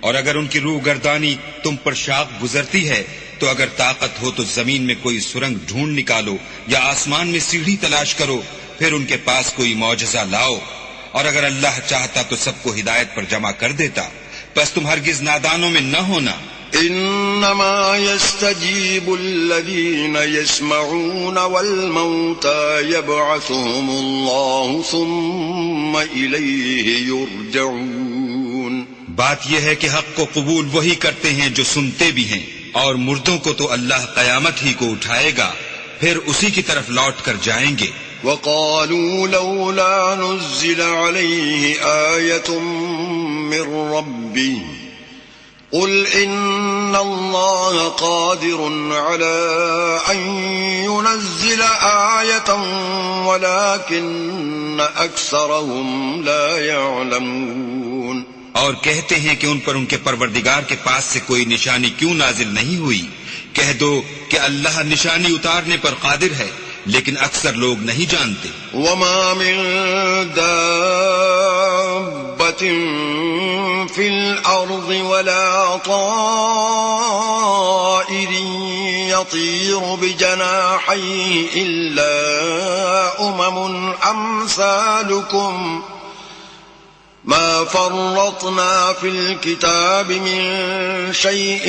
اور اگر ان کی روح گردانی تم پر شاق گزرتی ہے تو اگر طاقت ہو تو زمین میں کوئی سرنگ ڈھونڈ نکالو یا آسمان میں سیڑھی تلاش کرو، پھر ان کے پاس کوئی معجزہ لاؤ، اور اگر اللہ چاہتا تو سب کو ہدایت پر جمع کر دیتا، بس تم ہرگز نادانوں میں نہ ہونا. انما يستجيب الذين يسمعون والموتى يبعثهم الله ثم إليه يرجعون. بات یہ ہے کہ حق کو قبول وہی کرتے ہیں جو سنتے بھی ہیں، اور مردوں کو تو اللہ قیامت ہی کو اٹھائے گا، پھر اسی کی طرف لوٹ کر جائیں گے. وقالوا لولا نزل عليه آية من ربه قل إن الله قادر على أن ينزل آية ولكن أكثرهم لا يعلمون. اور کہتے ہیں کہ ان پر ان کے پروردگار کے پاس سے کوئی نشانی کیوں نازل نہیں ہوئی؟ کہہ دو کہ اللہ نشانی اتارنے پر قادر ہے، لیکن اکثر لوگ نہیں جانتے. وما من دابة في الأرض ولا طائر يطير بجناحيه إلا أمثالكم ما فرطنا في الكتاب من شيء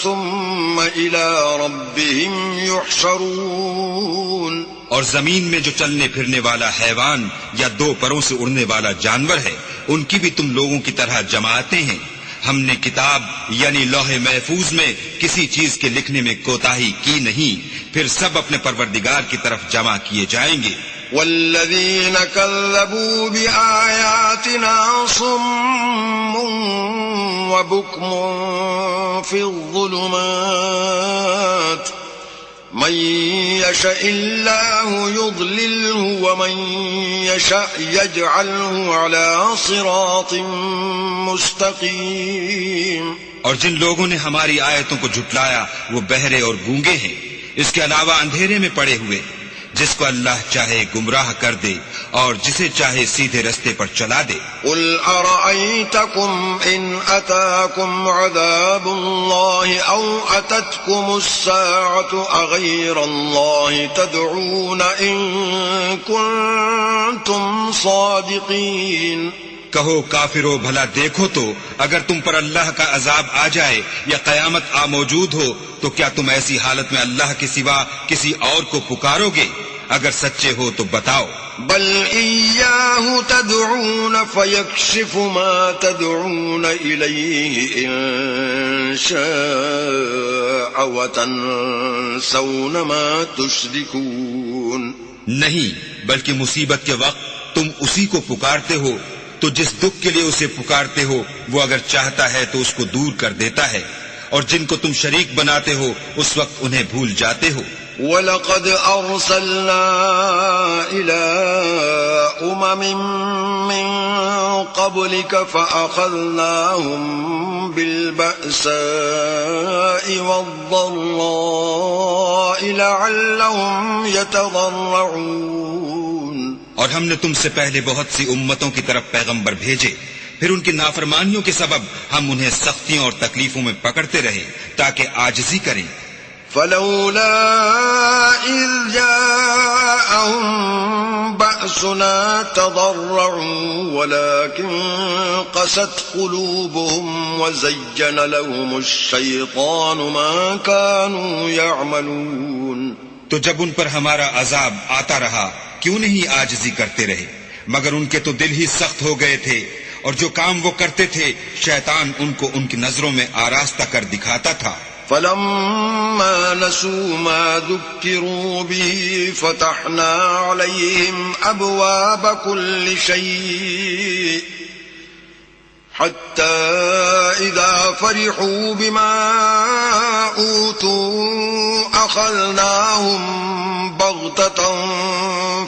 ثم إلى ربهم يحشرون. اور زمین میں جو چلنے پھرنے والا حیوان یا دو پروں سے اڑنے والا جانور ہے، ان کی بھی تم لوگوں کی طرح جماعتیں ہیں. ہم نے کتاب یعنی لوح محفوظ میں کسی چیز کے لکھنے میں کوتاہی کی نہیں، پھر سب اپنے پروردگار کی طرف جمع کیے جائیں گے. والذين كذبوا بآياتنا صم وبكم في الظلمات من يشاء الله يضلله ومن يشاء يجعله على صراط مستقيم. اور جن لوگوں نے ہماری آیتوں کو جھٹلایا وہ بہرے اور گونگے ہیں، اس کے علاوہ اندھیرے میں پڑے ہوئے. جس کو اللہ چاہے گمراہ کر دے اور جسے چاہے سیدھے رستے پر چلا دے. قل أرأيتكم إن أتاكم عذاب الله أو أتتكم الساعة أغير الله تدعون إن كنتم صادقين. کہو کافرو بھلا دیکھو تو اگر تم پر اللہ کا عذاب آ جائے یا قیامت آ موجود ہو تو کیا تم ایسی حالت میں اللہ کے سوا کسی اور کو پکارو گے؟ اگر سچے ہو تو بتاؤ. بل إياه تدعون فيكشف ما تدعون إليه إن شاء وتنسون ما تشركون. نہیں، بلکہ مصیبت کے وقت تم اسی کو پکارتے ہو تو جس دکھ کے لیے اسے پکارتے ہو وہ اگر چاہتا ہے تو اس کو دور کر دیتا ہے، اور جن کو تم شریک بناتے ہو اس وقت انہیں بھول جاتے ہو. وَلَقَدْ أَرْسَلْنَا إِلَىٰ أُمَمٍ مِّن قَبْلِكَ فَأَخَذْنَاهُم بِالْبَأْسَاءِ وَالضَّرَّاءِ لَعَلَّهُمْ يَتَضَرَّعُونَ. اور ہم نے تم سے پہلے بہت سی امتوں کی طرف پیغمبر بھیجے، پھر ان کی نافرمانیوں کے سبب ہم انہیں سختیوں اور تکلیفوں میں پکڑتے رہے تاکہ عاجزی کریں. فلولا إذ جاءهم بأسنا بأسنا تضرعوا ولكن قست قلوبهم وزين لهم الشيطان ما كانوا يعملون. تو جب ان پر ہمارا عذاب آتا رہا کیوں نہیں عاجزی کرتے رہے، مگر ان کے تو دل ہی سخت ہو گئے تھے، اور جو کام وہ کرتے تھے شیطان ان کو ان کی نظروں میں آراستہ کر دکھاتا تھا. فلما نسوا ما ذكروا به فتحنا عليهم أبواب كل شيء حتى إذا فرحوا بما أوتوا أخذناهم بغتة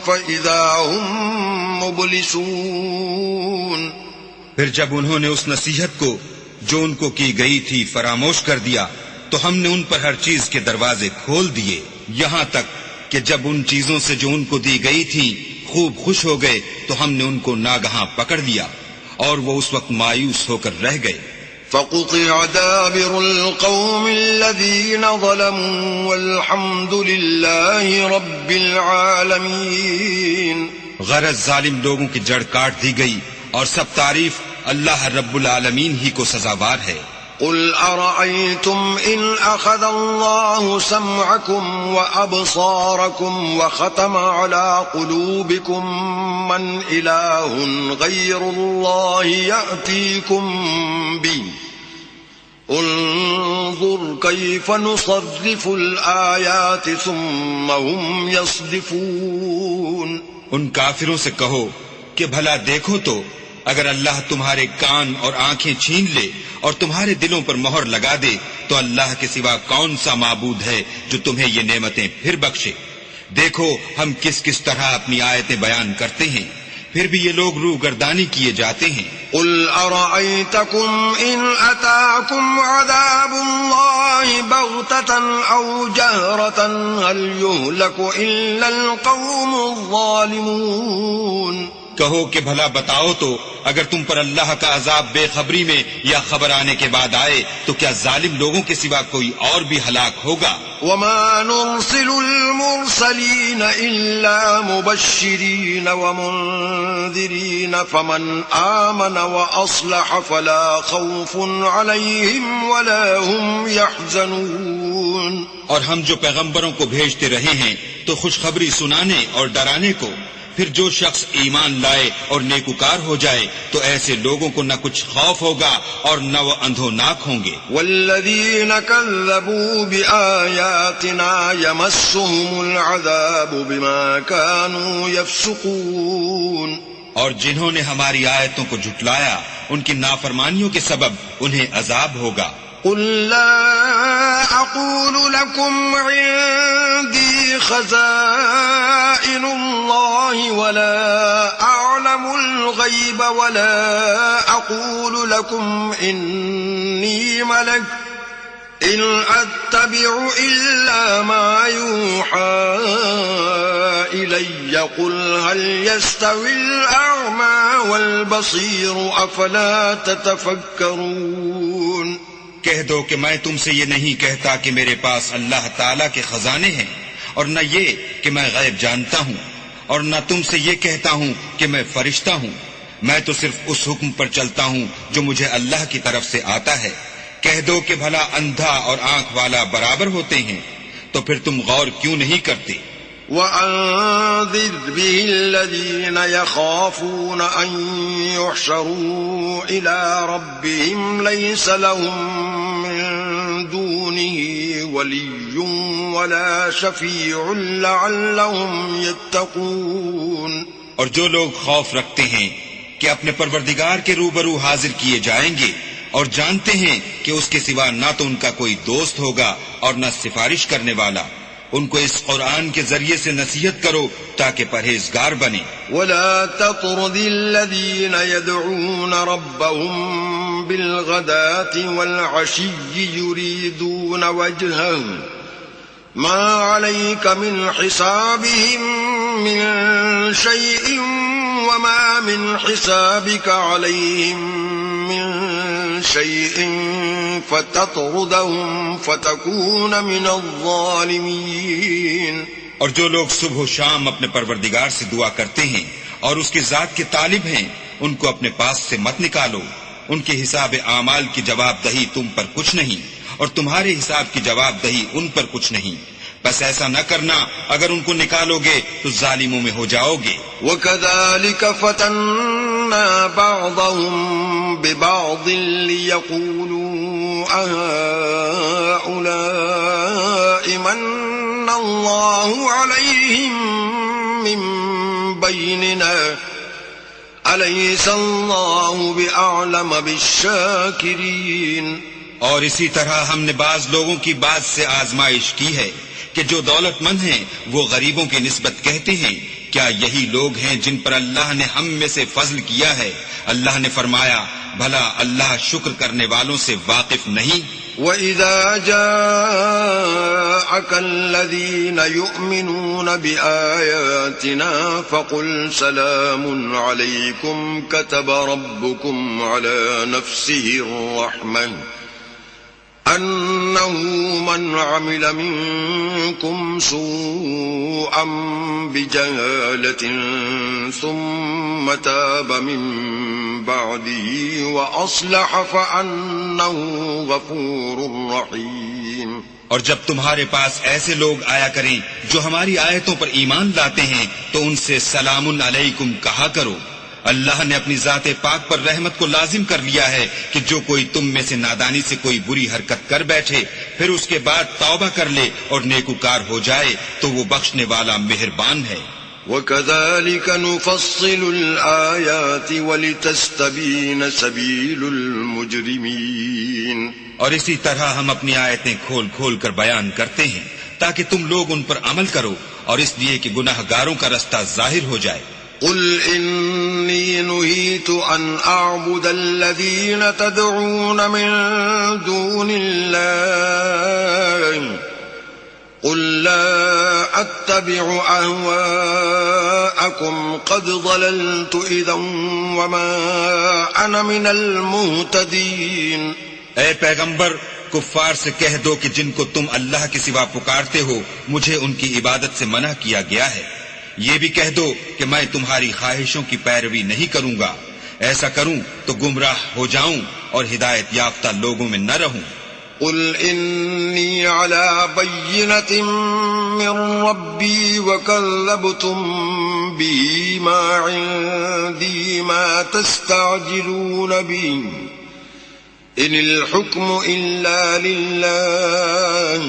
فإذا هم مبلسون. پھر جب انہوں نے اس نصیحت کو جو ان کو کی گئی تھی فراموش کر دیا تو ہم نے ان پر ہر چیز کے دروازے کھول دیے، یہاں تک کہ جب ان چیزوں سے جو ان کو دی گئی تھی خوب خوش ہو گئے تو ہم نے ان کو ناگہاں پکڑ لیا اور وہ اس وقت مایوس ہو کر رہ گئے. فقطع دابر القوم الذين ظلموا والحمد لله رب العالمين. غرض ظالم لوگوں کی جڑ کاٹ دی گئی اور سب تعریف اللہ رب العالمین ہی کو سزاوار ہے. قل أرأيتم إن أخذ الله سمعكم وأبصاركم وختم على قلوبكم من إله غير الله يأتيكم به انظر كيف نصرف الآيات ثم هم يصدفون. ان کافروں سے کہو کہ بھلا دیکھو تو اگر اللہ تمہارے کان اور آنکھیں چھین لے اور تمہارے دلوں پر مہر لگا دے تو اللہ کے سوا کون سا معبود ہے جو تمہیں یہ نعمتیں پھر بخشے. دیکھو ہم کس کس طرح اپنی آیتیں بیان کرتے ہیں، پھر بھی یہ لوگ روگردانی کیے جاتے ہیں. قل أرأيتكم إن أتاكم عذاب الله بغتة أو جهرة هل يهلك إلا القوم الظالمون. کہو کہ بھلا بتاؤ تو اگر تم پر اللہ کا عذاب بے خبری میں یا خبر آنے کے بعد آئے تو کیا ظالم لوگوں کے سوا کوئی اور بھی ہلاک ہوگا؟ وما نرسل المرسلين إلا مبشرين ومنذرين فمن آمن وأصلح فلا خوف عليهم ولا هم يحزنون. اور ہم جو پیغمبروں کو بھیجتے رہے ہیں تو خوشخبری سنانے اور ڈرانے کو، پھر جو شخص ایمان لائے اور نیکوکار ہو جائے تو ایسے لوگوں کو نہ کچھ خوف ہوگا اور نہ وہ اندھوناک ہوں گے. والذین کذبوا بآیاتنا یمسهم العذاب بما كانوا یفسقون. اور جنہوں نے ہماری آیتوں کو جھٹلایا ان کی نافرمانیوں کے سبب انہیں عذاب ہوگا. قل لا أقول لكم عندي خزائن الله ولا أعلم الغيب ولا أقول لكم إني ملك إن أتبع إلا ما يوحى إلي قل هل يستوي الأعمى والبصير أفلا تتفكرون. کہہ دو کہ میں تم سے یہ نہیں کہتا کہ میرے پاس اللہ تعالیٰ کے خزانے ہیں، اور نہ یہ کہ میں غیب جانتا ہوں، اور نہ تم سے یہ کہتا ہوں کہ میں فرشتہ ہوں. میں تو صرف اس حکم پر چلتا ہوں جو مجھے اللہ کی طرف سے آتا ہے. کہہ دو کہ بھلا اندھا اور آنکھ والا برابر ہوتے ہیں، تو پھر تم غور کیوں نہیں کرتے؟ وَأَنذِرْ بِهِ الَّذِينَ يَخَافُونَ أَن يُحْشَرُوا إِلَى رَبِّهِمْ لَيْسَ لَهُم مِّن دُونِهِ وَلِيٌّ وَلَا شَفِيعٌ لَعَلَّهُمْ يَتَّقُونَ. اور جو لوگ خوف رکھتے ہیں کہ اپنے پروردگار کے روبرو حاضر کیے جائیں گے اور جانتے ہیں کہ اس کے سوا نہ تو ان کا کوئی دوست ہوگا اور نہ سفارش کرنے والا، ان کو اس قرآن کے ذریعے سے نصیحت کرو تاکہ پرہیزگار بنے. ولا تطرد الذين يدعون ربهم بالغداة والعشي يريدون وجهه ما عليك من حسابهم من شيء وما من حسابك عليهم من شيء فتطردهم فتكون من الظالمين. اور جو لوگ صبح و شام اپنے پروردگار سے دعا کرتے ہیں اور اس کی ذات کے طالب ہیں، ان کو اپنے پاس سے مت نکالو، ان کے حساب اعمال کی جواب دہی تم پر کچھ نہیں، اور تمہارے حساب کی جواب دہی ان پر کچھ نہیں، بس ایسا نہ کرنا، اگر ان کو نکالو گے تو ظالموں میں ہو جاؤ گے۔ وَكَذَلِكَ فَتَنَّا بَعْضَهُمْ بِبَعْضٍ لِيَقُولُوا أَهَٰؤُلَاءِ مَنَّ اللَّهُ عَلَيْهِمْ مِن بَيْنِنَا أَلَيْسَ اللَّهُ بِأَعْلَمَ بِالشَّاكِرِينَ۔ اور اسی طرح ہم نے بعض لوگوں کی بعض سے آزمائش کی ہے کہ جو دولت مند ہیں وہ غریبوں کی نسبت کہتے ہیں کیا یہی لوگ ہیں جن پر اللہ نے ہم میں سے فضل کیا ہے؟ اللہ نے فرمایا بھلا اللہ شکر کرنے والوں سے واقف نہیں؟ وَإِذَا جَاءَكَ الَّذِينَ يُؤْمِنُونَ بِآيَاتِنَا فَقُلْ سَلَامٌ عَلَيْكُمْ كَتَبَ رَبُّكُمْ عَلَى نَفْسِهِ الرَّحْمَةَ أَنَّهُ مَنْ عَمِلَ مِنكُمْ سُوءًا بِجَهَالَةٍ ثُمَّ تَابَ مِن بَعْدِهِ وَأَصْلَحَ فَأَنَّهُ غَفُورٌ رَّحِيمٌ۔ اور جب تمہارے پاس ایسے لوگ آیا کریں جو ہماری آیتوں پر ایمان لاتے ہیں تو ان سے سلام علیکم کہا کرو۔ اللہ نے اپنی ذات پاک پر رحمت کو لازم کر لیا ہے کہ جو کوئی تم میں سے نادانی سے کوئی بری حرکت کر بیٹھے پھر اس کے بعد توبہ کر لے اور نیکوکار ہو جائے تو وہ بخشنے والا مہربان ہے۔ وَكَذَلِكَ نُفَصِّلُ الْآيَاتِ وَلِتَسْتَبِينَ سَبِيلُ الْمُجْرِمِينَ۔ اور اسی طرح ہم اپنی آیتیں کھول کھول کر بیان کرتے ہیں تاکہ تم لوگ ان پر عمل کرو اور اس لیے کہ گناہ گاروں کا رستہ ظاہر ہو جائے۔ قُلْ إِنِّي نُهِيتُ أَنْ أَعْبُدَ الَّذِينَ تَدْعُونَ مِن دُونِ اللَّهِ قُلْ لَا أَتَّبِعُ أَهْوَاءَكُمْ قَدْ ضَلَلْتُ إِذًا وَمَا أَنَا مِنَ الْمُهْتَدِينَ۔ اے پیغمبر کفار سے کہہ دو کہ جن کو تم اللہ کے سوا پکارتے ہو مجھے ان کی عبادت سے منع کیا گیا ہے، یہ بھی کہہ دو کہ میں تمہاری خواہشوں کی پیروی نہیں کروں گا، ایسا کروں تو گمراہ ہو جاؤں اور ہدایت یافتہ لوگوں میں نہ رہوں۔ قُلْ إِنِّي عَلَى بَيِّنَةٍ مِّن رَّبِّي وَكَذَّبْتُم بِهِ مَا عِندِي مَا تَسْتَعْجِلُونَ بِهِ إِنِ الْحُكْمُ إِلَّا لِلَّهِ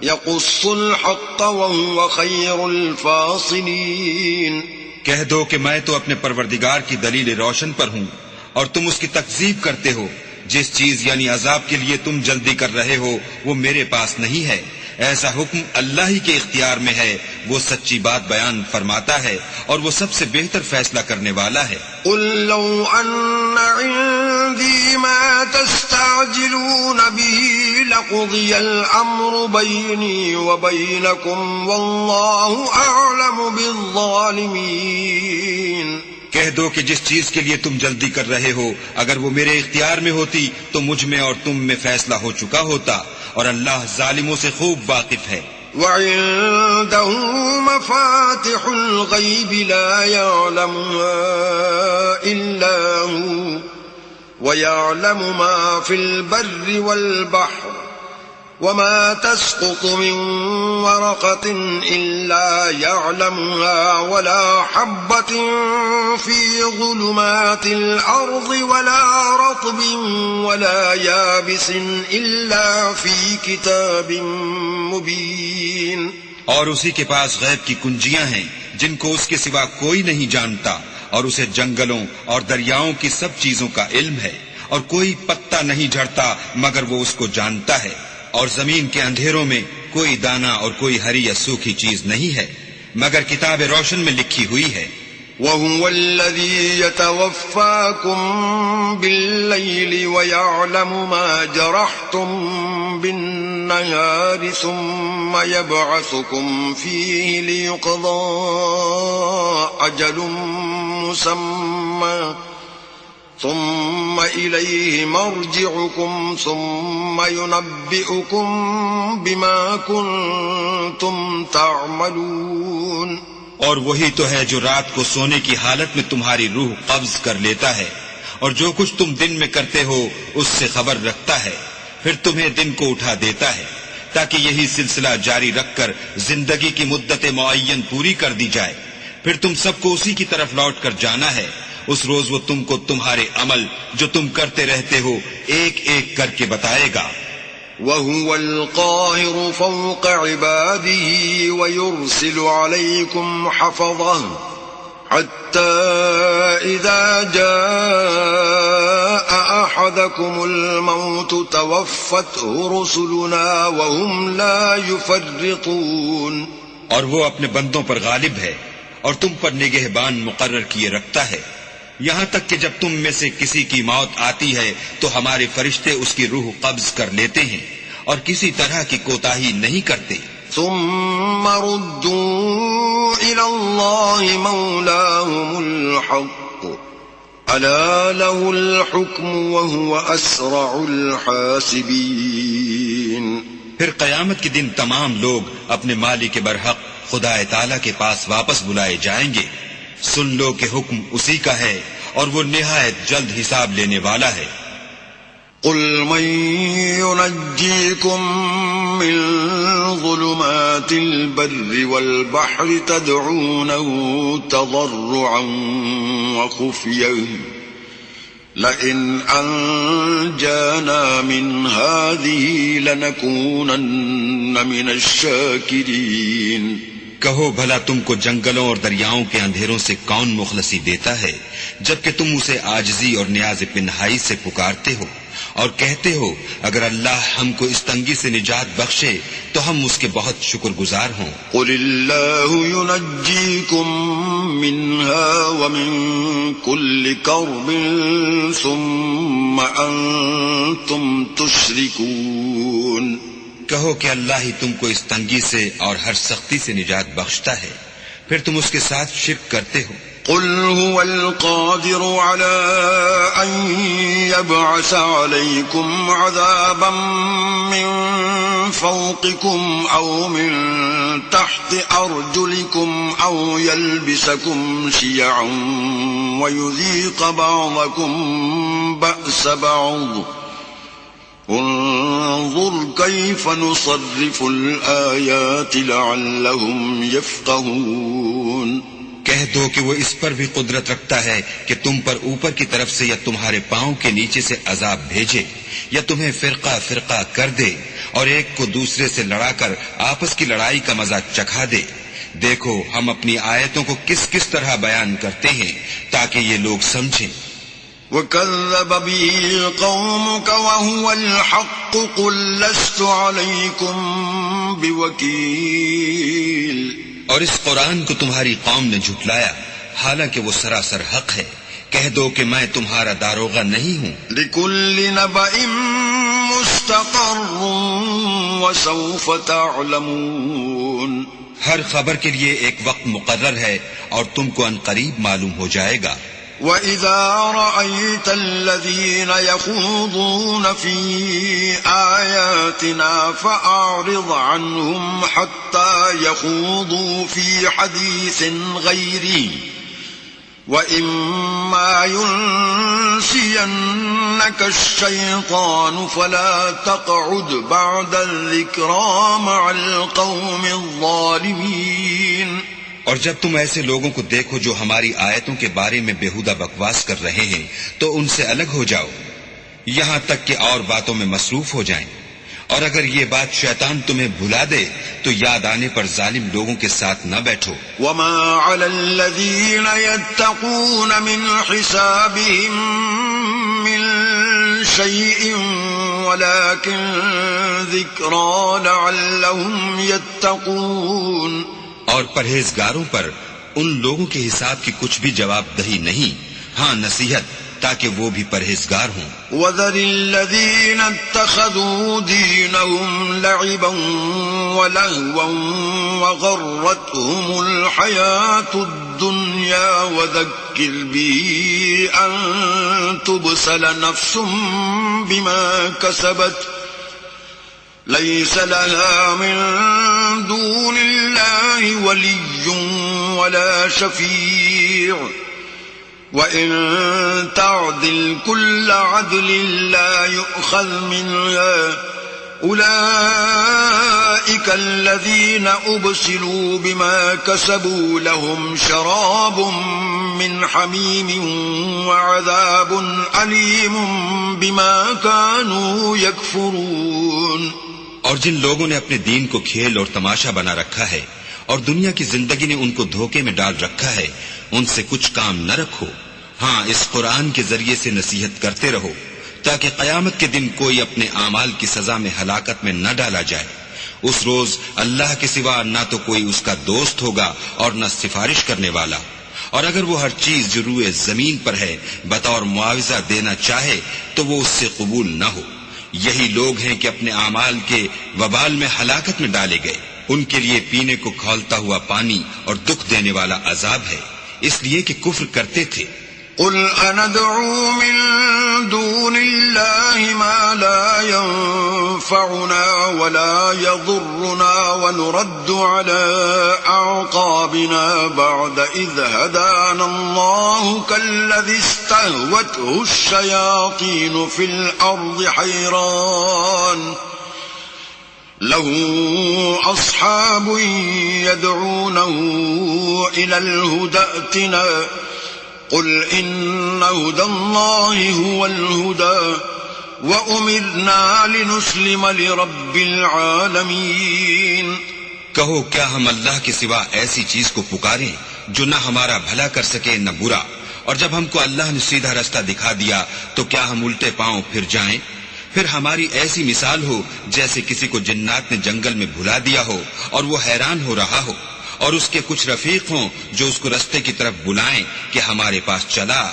يَقُصُّ الْحَقَّ وَهُوَ خَيْرُ الْفَاصِلِينَ۔ کہہ دو کہ میں تو اپنے پروردگار کی دلیل روشن پر ہوں اور تم اس کی تکذیب کرتے ہو، جس چیز یعنی عذاب کے لیے تم جلدی کر رہے ہو وہ میرے پاس نہیں ہے، ایسا حکم اللہ ہی کے اختیار میں ہے، وہ سچی بات بیان فرماتا ہے اور وہ سب سے بہتر فیصلہ کرنے والا ہے۔ قُل لَّوْ أَنَّ عِندِي مَا تَسْتَعْجِلُونَ بِهِ لَقُضِيَ الْأَمْرُ بَيْنِي وَبَيْنَكُمْ وَاللَّهُ أَعْلَمُ بِالظَّالِمِينَ۔ کہہ دو کہ جس چیز کے لیے تم جلدی کر رہے ہو اگر وہ میرے اختیار میں ہوتی تو مجھ میں اور تم میں فیصلہ ہو چکا ہوتا، اور اللہ ظالموں سے خوب واقف ہے۔ وَعِندَهُ مَفَاتِحُ الْغَيْبِ لَا يَعْلَمُهَا إِلَّا هُوَ وَيَعْلَمُ مَا فِي الْبَرِّ وَالْبَحْرِ وَمَا تَسْقُطُ مِن وَرَقَةٍ إِلَّا يَعْلَمُهَا وَلَا حَبَّةٍ فِي ظُلُمَاتِ الْأَرْضِ وَلَا رَطْبٍ وَلَا يَابِسٍ إِلَّا فِي كِتَابٍ مُبِينٍ۔ اور اسی کے پاس غیب کی کنجیاں ہیں جن کو اس کے سوا کوئی نہیں جانتا، اور اسے جنگلوں اور دریاؤں کی سب چیزوں کا علم ہے، اور کوئی پتا نہیں جھڑتا مگر وہ اس کو جانتا ہے، اور زمین کے اندھیروں میں کوئی دانہ اور کوئی ہری یا سوکھی چیز نہیں ہے مگر کتاب روشن میں لکھی ہوئی ہے۔ وَهُوَ الَّذِي يَتَوَفَّاكُم بِاللَّيْلِ وَيَعْلَمُ مَا جَرَحْتُم بِالنَّهَارِ ثُمَّ يَبْعَثُكُمْ فِيهِ لِيُقْضَىٰ أَجَلٌ مُّسَمًّى ثُمَّ إِلَيْهِ مَرْجِعُكُمْ ثُمَّ يُنَبِّئُكُم بِمَا كُنتُمْ تَعْمَلُونَ۔ اور وہی تو ہے جو رات کو سونے کی حالت میں تمہاری روح قبض کر لیتا ہے، اور جو کچھ تم دن میں کرتے ہو اس سے خبر رکھتا ہے، پھر تمہیں دن کو اٹھا دیتا ہے، تاکہ یہی سلسلہ جاری رکھ کر زندگی کی مدت معین پوری کر دی جائے۔ پھر تم سب کو اسی کی طرف لوٹ کر جانا ہے۔ اس روز وہ تم کو تمہارے عمل جو تم کرتے رہتے ہو ایک ایک کر کے بتائے گا۔ وهو القاهر فوق عباده ويرسل عليكم حفظه حتى إذا جاء أحدكم الموت توفته رسلنا وهم لا يفرطون۔ اور وہ اپنے بندوں پر غالب ہے اور تم پر نگہبان مقرر کیے رکھتا ہے، یہاں تک کہ جب تم میں سے کسی کی موت آتی ہے تو ہمارے فرشتے اس کی روح قبض کر لیتے ہیں اور کسی طرح کی کوتاہی نہیں کرتے۔ ثم ردوا إلى الله مولاهم الحق ألا له الحكم وهو أسرع الحاسبين۔ پھر قیامت کے دن تمام لوگ اپنے مالک برحق خدا تعالی کے پاس واپس بلائے جائیں گے۔ سن لو کہ حکم اسی کا ہے اور وہ نہایت جلد حساب لینے والا ہے۔ قل من ينجيكم من ظلمات البر والبحر تدعونه تضرعا وخفيا لئن أنجانا من هذه لنكونن من الشاكرين۔ کہو بھلا تم کو جنگلوں اور دریاؤں کے اندھیروں سے کون مخلصی دیتا ہے جبکہ تم اسے عاجزی اور نیاز پنہائی سے پکارتے ہو اور کہتے ہو اگر اللہ ہم کو اس تنگی سے نجات بخشے تو ہم اس کے بہت شکر گزار ہوں۔ قل اللہ ينجيكم منها ومن كل كرب ثم أنتم تشركون۔ کہو کہ اللہ ہی تم کو اس تنگی سے اور ہر سختی سے نجات بخشتا ہے، پھر تم اس کے ساتھ شرک کرتے ہو۔ قل هو القادر على أن يبعث عليكم عذابا من فوقكم أو من تحت أرجلكم أو يلبسكم شيعا ويذيق بعضكم بأس بعض انظر كيف نصرف الآيات لعلهم يفقهون۔ کہہ دو کہ وہ اس پر بھی قدرت رکھتا ہے کہ تم پر اوپر کی طرف سے یا تمہارے پاؤں کے نیچے سے عذاب بھیجے یا تمہیں فرقہ فرقہ کر دے اور ایک کو دوسرے سے لڑا کر آپس کی لڑائی کا مزہ چکھا دے۔ دیکھو ہم اپنی آیتوں کو کس کس طرح بیان کرتے ہیں تاکہ یہ لوگ سمجھیں۔ وَكَذَّبَ بِهِ قَوْمُكَ وَهُوَ الْحَقُّ قُلْ لَسْتُ عَلَيْكُمْ بِوَكِيلٍ۔ اور اس قرآن کو تمہاری قوم نے جھٹلایا حالانکہ وہ سراسر حق ہے، کہہ دو کہ میں تمہارا داروغہ نہیں ہوں۔ لِكُلِّ نَبَإٍ مُسْتَقَرٌّ وَسَوْفَ تَعْلَمُونَ۔ ہر خبر کے لیے ایک وقت مقرر ہے اور تم کو عنقریب معلوم ہو جائے گا۔ وَإِذَا رَأَيْتَ الَّذِينَ يَخُوضُونَ فِي آيَاتِنَا فَأَعْرِضْ عَنْهُمْ حَتَّى يَخُوضُوا فِي حَدِيثٍ غَيْرِهِ وَإِمَّا يُنْسِيَنَّكَ الشَّيْطَانُ فَلَا تَقْعُدْ بَعْدَ الذِّكْرَى مَعَ الْقَوْمِ الظَّالِمِينَ۔ اور جب تم ایسے لوگوں کو دیکھو جو ہماری آیتوں کے بارے میں بےہودہ بکواس کر رہے ہیں تو ان سے الگ ہو جاؤ یہاں تک کہ اور باتوں میں مصروف ہو جائیں، اور اگر یہ بات شیطان تمہیں بھلا دے تو یاد آنے پر ظالم لوگوں کے ساتھ نہ بیٹھو۔ وَمَا عَلَى الَّذِينَ يَتَّقُونَ مِنْ حِسَابِهِمْ مِنْ شَيْءٍ وَلَكِنْ ذِكْرَى لَعَلَّهُمْ يَتَّقُونَ۔ اور پرہیزگاروں پر ان لوگوں کے حساب کی کچھ بھی جواب دہی نہیں، ہاں نصیحت تاکہ وہ بھی پرہیزگار ہوں۔ وَذَرِ الَّذِينَ اتَّخَذُوا دِينَهُمْ لَعِبًا وَلَهْوًا وَغَرَّتْهُمُ الْحَيَاةُ الدُّنْيَا وَذَكِّرْ بِهِ أَن تُبْسَلَ نَفْسٌ بِمَا كَسَبَتْ لَيْسَ لَهَا مِن دُونِ اللَّهِ وَلِيٌّ ولا شفيع وإن تعدل كل عدل لا يؤخذ منها أولئك الذين أبسلوا بما كسبوا لهم شراب من حميم وعذاب أليم بما كانوا يكفرون. اور جن لوگوں نے اپنے دین کو کھیل اور تماشا بنا رکھا ہے اور دنیا کی زندگی نے ان کو دھوکے میں ڈال رکھا ہے، ان سے کچھ کام نہ رکھو. ہاں، اس قرآن کے ذریعے سے نصیحت کرتے رہو تاکہ قیامت کے دن کوئی اپنے اعمال کی سزا میں ہلاکت میں نہ ڈالا جائے. اس روز اللہ کے سوا نہ تو کوئی اس کا دوست ہوگا اور نہ سفارش کرنے والا. اور اگر وہ ہر چیز جو روئے زمین پر ہے بطور معاوضہ دینا چاہے تو وہ اس سے قبول نہ ہو. یہی لوگ ہیں کہ اپنے اعمال کے وبال میں ہلاکت میں ڈالے گئے. ان کے لیے پینے کو کھولتا ہوا پانی اور دکھ دینے والا عذاب ہے، اس لیے کہ کفر کرتے تھے. قل أندعو من دون الله ما لا ينفعنا ولا يضرنا ونرد على أعقابنا بعد إذ هدانا الله كالذي استهوته الشياطين في الأرض حيران له أصحاب يدعونه إلى الهدى ائتنا قل إن هدى الله هو الهدى وأمرنا لنسلم لرب العالمين. کہو کیا ہم اللہ کے سوا ایسی چیز کو پکاریں جو نہ ہمارا بھلا کر سکے نہ برا، اور جب ہم کو اللہ نے سیدھا رستہ دکھا دیا تو کیا ہم الٹے پاؤں پھر جائیں؟ پھر ہماری ایسی مثال ہو جیسے کسی کو جنات نے جنگل میں بھلا دیا ہو اور وہ حیران ہو رہا ہو، اور اس کے کچھ رفیق ہوں جو اس کو رستے کی طرف بلائیں کہ ہمارے پاس چلا.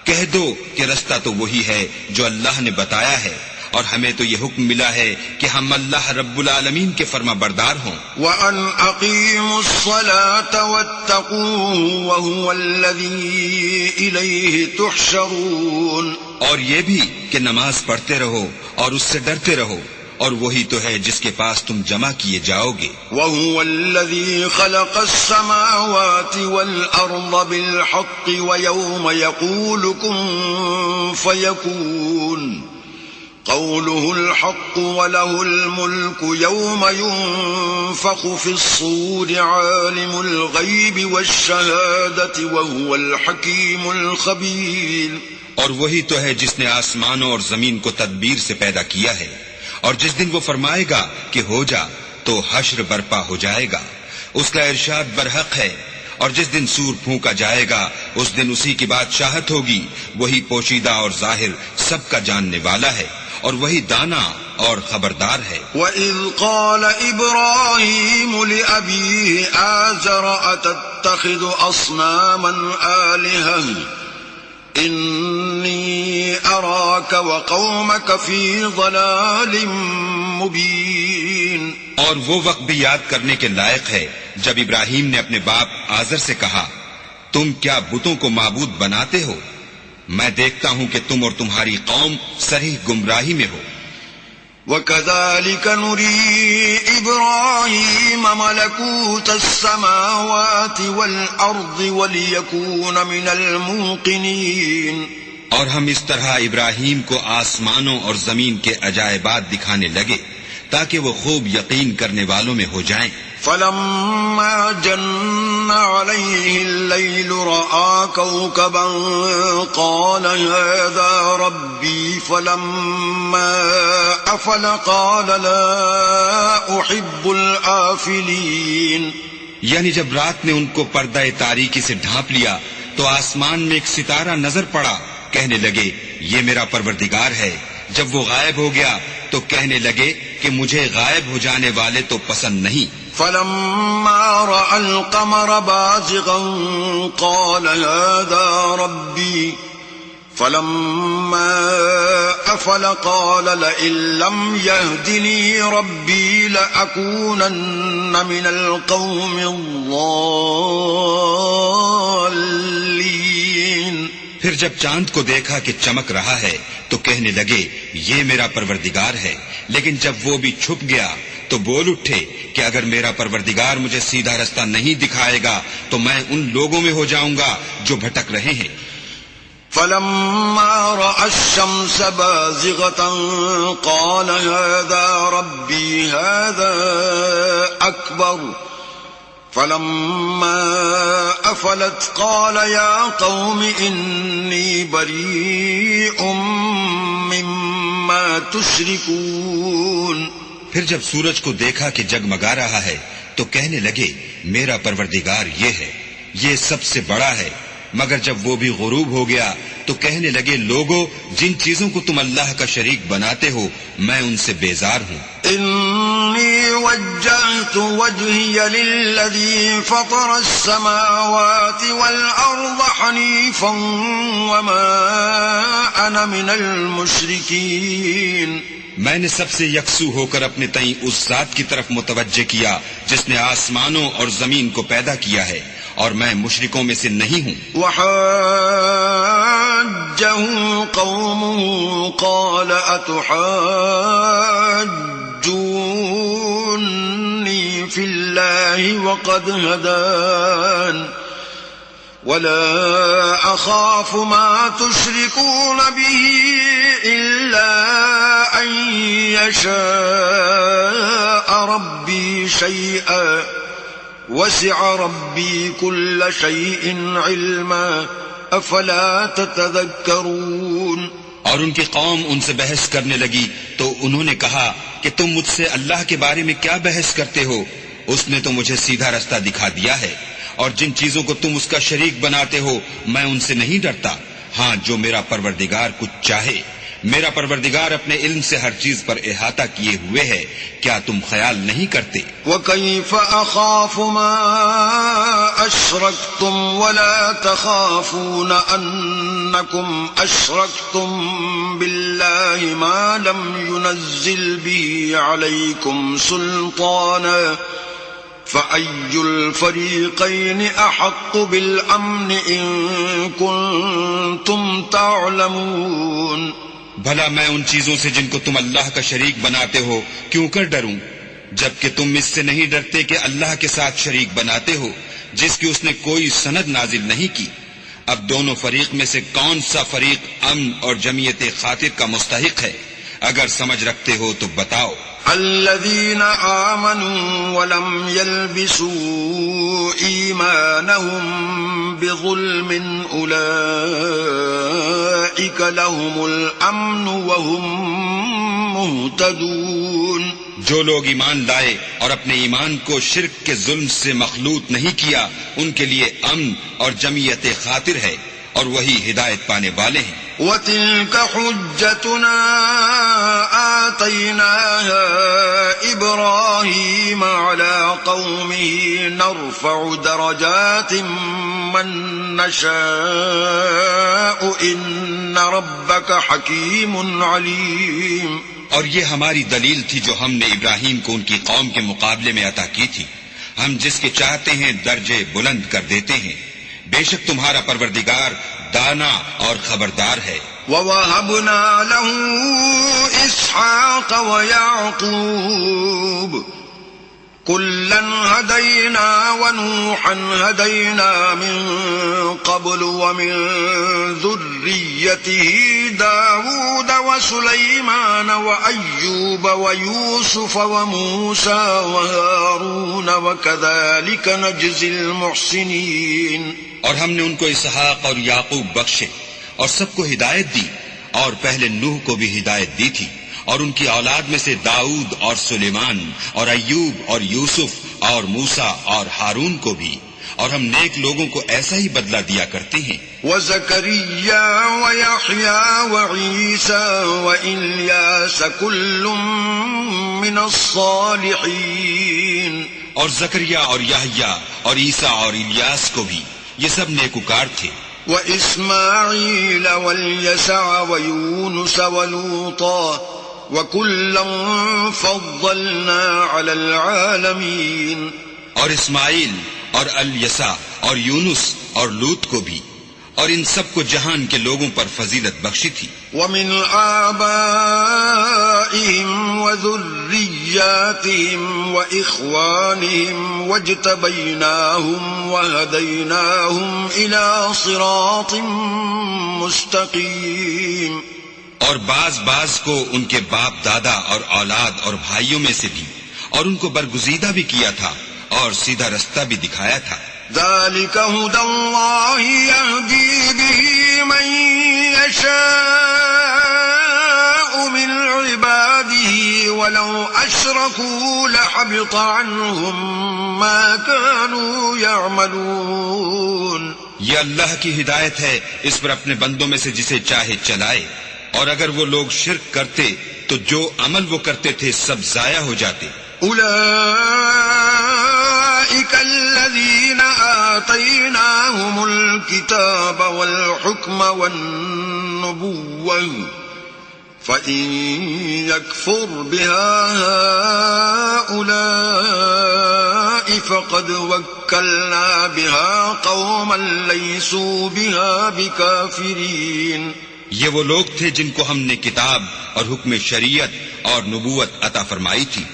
کہہ دو کہ رستہ تو وہی ہے جو اللہ نے بتایا ہے، اور ہمیں تو یہ حکم ملا ہے کہ ہم اللہ رب العالمین کے فرما بردار ہوں. وَأَنْ أَقِيمُوا الصَّلَاةَ وَاتَّقُوهُ وَهُوَ الَّذِي إِلَيْهِ تُحْشَرُونَ. اور یہ بھی کہ نماز پڑھتے رہو اور اس سے ڈرتے رہو، اور وہی تو ہے جس کے پاس تم جمع کیے جاؤ گے. وَهُوَ الَّذِي خَلَقَ السَّمَاوَاتِ وَالْأَرْضَ بِالْحَقِّ وَيَوْمَ يَقُولُ كُن فَيَكُونُ قَوْلُهُ الْحَقُّ وَلَهُ الْمُلْكُ يَوْمَ يُنفَخُ فِي الصُّورِ عَالِمُ الْغَيْبِ وَالشَّهَادَةِ وَهُوَ الْحَكِيمُ الْخَبِيرُ. اور وہی تو ہے جس نے آسمانوں اور زمین کو تدبیر سے پیدا کیا ہے، اور جس دن وہ فرمائے گا کہ ہو جا تو حشر برپا ہو جائے گا. اس کا ارشاد برحق ہے. اور جس دن سور پھونکا جائے گا اس دن اسی کی بادشاہت ہوگی. وہی پوشیدہ اور ظاہر سب کا جاننے والا ہے، اور وہی دانا اور خبردار ہے. وَإِذْ قَالَ إِبْرَاهِيمُ لِأَبِيهِ آزَرَ أَتَتَّخِذُ أَصْنَامًا آلِهَةً إِنِّي أَرَاكَ وَقَوْمَكَ فِي ضَلَالٍ مُبِينٍ. اور وہ وقت بھی یاد کرنے کے لائق ہے جب ابراہیم نے اپنے باپ آزر سے کہا، تم کیا بتوں کو معبود بناتے ہو؟ میں دیکھتا ہوں کہ تم اور تمہاری قوم صریح گمراہی میں ہو. وَكَذَلِكَ نُرِي إِبْرَاهِيمَ مَلَكُوتَ السَّمَاوَاتِ وَالْأَرْضِ وَلِيَكُونَ مِنَ الْمُوقِنِينَ. اور ہم اس طرح ابراہیم کو آسمانوں اور زمین کے عجائبات دکھانے لگے تاکہ وہ خوب یقین کرنے والوں میں ہو جائیں. فَلَمَّا جَنَّ عَلَيْهِ اللَّيْلُ رَأَىٰ كَوْكَبًا قَالَ هَٰذَا رَبِّي فَلَمَّا أَفَلَ قَالَ لَا أُحِبُّ الْآفِلِينَ. یعنی جب رات نے ان کو پردہ تاریکی سے ڈھانپ لیا تو آسمان میں ایک ستارہ نظر پڑا. کہنے لگے یہ میرا پروردگار ہے. جب وہ غائب ہو گیا تو کہنے لگے کہ مجھے غائب ہو جانے والے تو پسند نہیں. فَلَمَّا رَأَى الْقَمَرَ بَازِغًا قَالَ هَٰذَا رَبِّي فَلَمَّا أَفَلَ قَالَ لَئِن لَّمْ يَهْدِنِي رَبِّي لَأَكُونَنَّ مِنَ الْقَوْمِ الضَّالِّينَ. پھر جب چاند کو دیکھا کہ چمک رہا ہے تو کہنے لگے یہ میرا پروردگار ہے. لیکن جب وہ بھی چھپ گیا تو بول اٹھے کہ اگر میرا پروردگار مجھے سیدھا رستہ نہیں دکھائے گا تو میں ان لوگوں میں ہو جاؤں گا جو بھٹک رہے ہیں۔ فلما رأى الشمس بازغة قال هذا ربي هذا أكبر فلما أفلت قال يا قوم إني بريء مما تشركون۔ پھر جب سورج کو دیکھا کہ جگمگا رہا ہے تو کہنے لگے میرا پروردگار یہ ہے، یہ سب سے بڑا ہے، مگر جب وہ بھی غروب ہو گیا تو کہنے لگے لوگو جن چیزوں کو تم اللہ کا شریک بناتے ہو میں ان سے بیزار ہوں۔ انی وجہت وجہی للذی فطر السماوات والارض حنیفا وما انا من المشرکین۔ میں نے سب سے یکسو ہو کر اپنے تئیں اس ذات کی طرف متوجہ کیا جس نے آسمانوں اور زمین کو پیدا کیا ہے اور میں مشرکوں میں سے نہیں ہوں۔ وحاجہ قومه قال اتحاجونی فی اللہ وقد ہدان ولا اخاف ما تشركون به الا ان يشاء ربي شيئا وسع ربي كل شيء علما افلا تتذكرون۔ اور ان کی قوم ان سے بحث کرنے لگی تو انہوں نے کہا کہ تم مجھ سے اللہ کے بارے میں کیا بحث کرتے ہو؟ اس نے تو مجھے سیدھا رستہ دکھا دیا ہے، اور جن چیزوں کو تم اس کا شریک بناتے ہو میں ان سے نہیں ڈرتا۔ ہاں جو میرا پروردگار کچھ چاہے، میرا پروردگار اپنے علم سے ہر چیز پر احاطہ کیے ہوئے ہے، کیا تم خیال نہیں کرتے؟ وَكَيْفَ أَخَافُ مَا أَشْرَكْتُمْ وَلَا تَخَافُونَ أَنَّكُمْ أَشْرَكْتُمْ بِاللَّهِ مَا لَمْ يُنَزِّلْ بِهِ عَلَيْكُمْ سُلْطَانًا فَأَيُّ الْفَرِيقَيْنِ أَحَقُّ بِالْأَمْنِ إِن كُنتُمْ تَعْلَمُونَ۔ بھلا میں ان چیزوں سے جن کو تم اللہ کا شریک بناتے ہو کیوں کر ڈروں، جبکہ تم اس سے نہیں ڈرتے کہ اللہ کے ساتھ شریک بناتے ہو جس کی اس نے کوئی سند نازل نہیں کی۔ اب دونوں فریق میں سے کون سا فریق امن اور جمعیت خاطر کا مستحق ہے؟ اگر سمجھ رکھتے ہو تو بتاؤ۔ الذين آمنوا ولم يلبسوا إيمانهم بظلم أولئك لهم الأمن وهم مهتدون۔ جو لوگ ایمان لائے اور اپنے ایمان کو شرک کے ظلم سے مخلوط نہیں کیا ان کے لیے امن اور جمعیت خاطر ہے اور وہی ہدایت پانے والے ہیں۔ وَتِلْكَ حُجَّتُنَا آتَيْنَاهَا إِبْرَاهِيمَ عَلَى قَوْمِهِ نَرْفَعُ دَرَجَاتٍ مَّن نَّشَاءُ إِنَّ رَبَّكَ حَكِيمٌ عَلِيمٌ۔ اور یہ ہماری دلیل تھی جو ہم نے ابراہیم کو ان کی قوم کے مقابلے میں عطا کی تھی، ہم جس کے چاہتے ہیں درجے بلند کر دیتے ہیں، بے شک تمہارا پروردگار دانا اور خبردار ہے۔ وَوَهَبْنَا لَهُ إِسْحَاقَ وَيَعْقُوبَ كُلًّا هَدَيْنَا وَنُوحًا هَدَيْنَا مِن قَبْلُ وَمِن ذُرِّيَّتِهِ دَاوُودَ وَسُلَيْمَانَ وَأَيُّوبَ وَيُوسُفَ وَمُوسَى وَهَارُونَ وَكَذَلِكَ نَجْزِي الْمُحْسِنِينَ۔ اور ہم نے ان کو اسحاق اور یعقوب بخشے اور سب کو ہدایت دی، اور پہلے نوح کو بھی ہدایت دی تھی، اور ان کی اولاد میں سے داؤد اور سلیمان اور ایوب اور یوسف اور موسیٰ اور ہارون کو بھی، اور ہم نیک لوگوں کو ایسا ہی بدلہ دیا کرتے ہیں۔ وَزَكَرِيَّا وَيَحْيَا وَعِيسَى وَإِلْيَاسَ كُلٌّ مِّنَ الصَّالِحِينَ۔ اور زکریا اور یحییٰ اور عیسیٰ اور الیاس کو بھی، یہ سب نیکوکار تھے۔ وَإِسْمَاعِيلَ وَالْيَسَعَ وَيُونُسَ وَلُوطًا وَكُلًّا فَضَّلْنَا عَلَى الْعَالَمِينَ۔ اور اسماعیل اور الیسع اور یونس اور لوط کو بھی، اور ان سب کو جہان کے لوگوں پر فضیلت بخشی تھی. ومن آبائهم وذرياتهم وإخوانهم واجتبيناهم وهديناهم إلى صراط مستقيم. اور بعض کو ان کے باپ دادا اور اولاد اور بھائیوں میں سے بھی، اور ان کو برگزیدہ بھی کیا تھا اور سیدھا رستہ بھی دکھایا تھا. ذلك هدى الله يهدي به من يشاء من عباده ولو أشركوا لحبط عنهم ما كانوا يعملون. یہ اللہ کی ہدایت ہے، اس پر اپنے بندوں میں سے جسے چاہے چلائے، اور اگر وہ لوگ شرک کرتے تو جو عمل وہ کرتے تھے سب ضائع ہو جاتے. أولئك الذين آتيناهم الكتاب والحكم والنبوة فإن يكفر بها هؤلاء فقد وكلنا بها قوما ليسوا بها بكافرين. یہ وہ لوگ تھے جن کو ہم نے کتاب اور حکم شریعت اور نبوت عطا فرمائی تھی.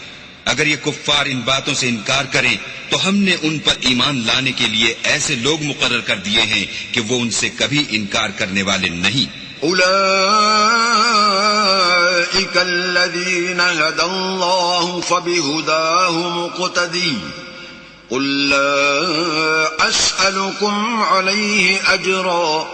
اگر یہ کفار ان باتوں سے انکار کریں تو ہم نے ان پر ایمان لانے کے لیے ایسے لوگ مقرر کر دیے ہیں کہ وہ ان سے کبھی انکار کرنے والے نہیں. أولئك الذين هدى الله فبهداه مقتدي قل لا أسألكم عليه أجرا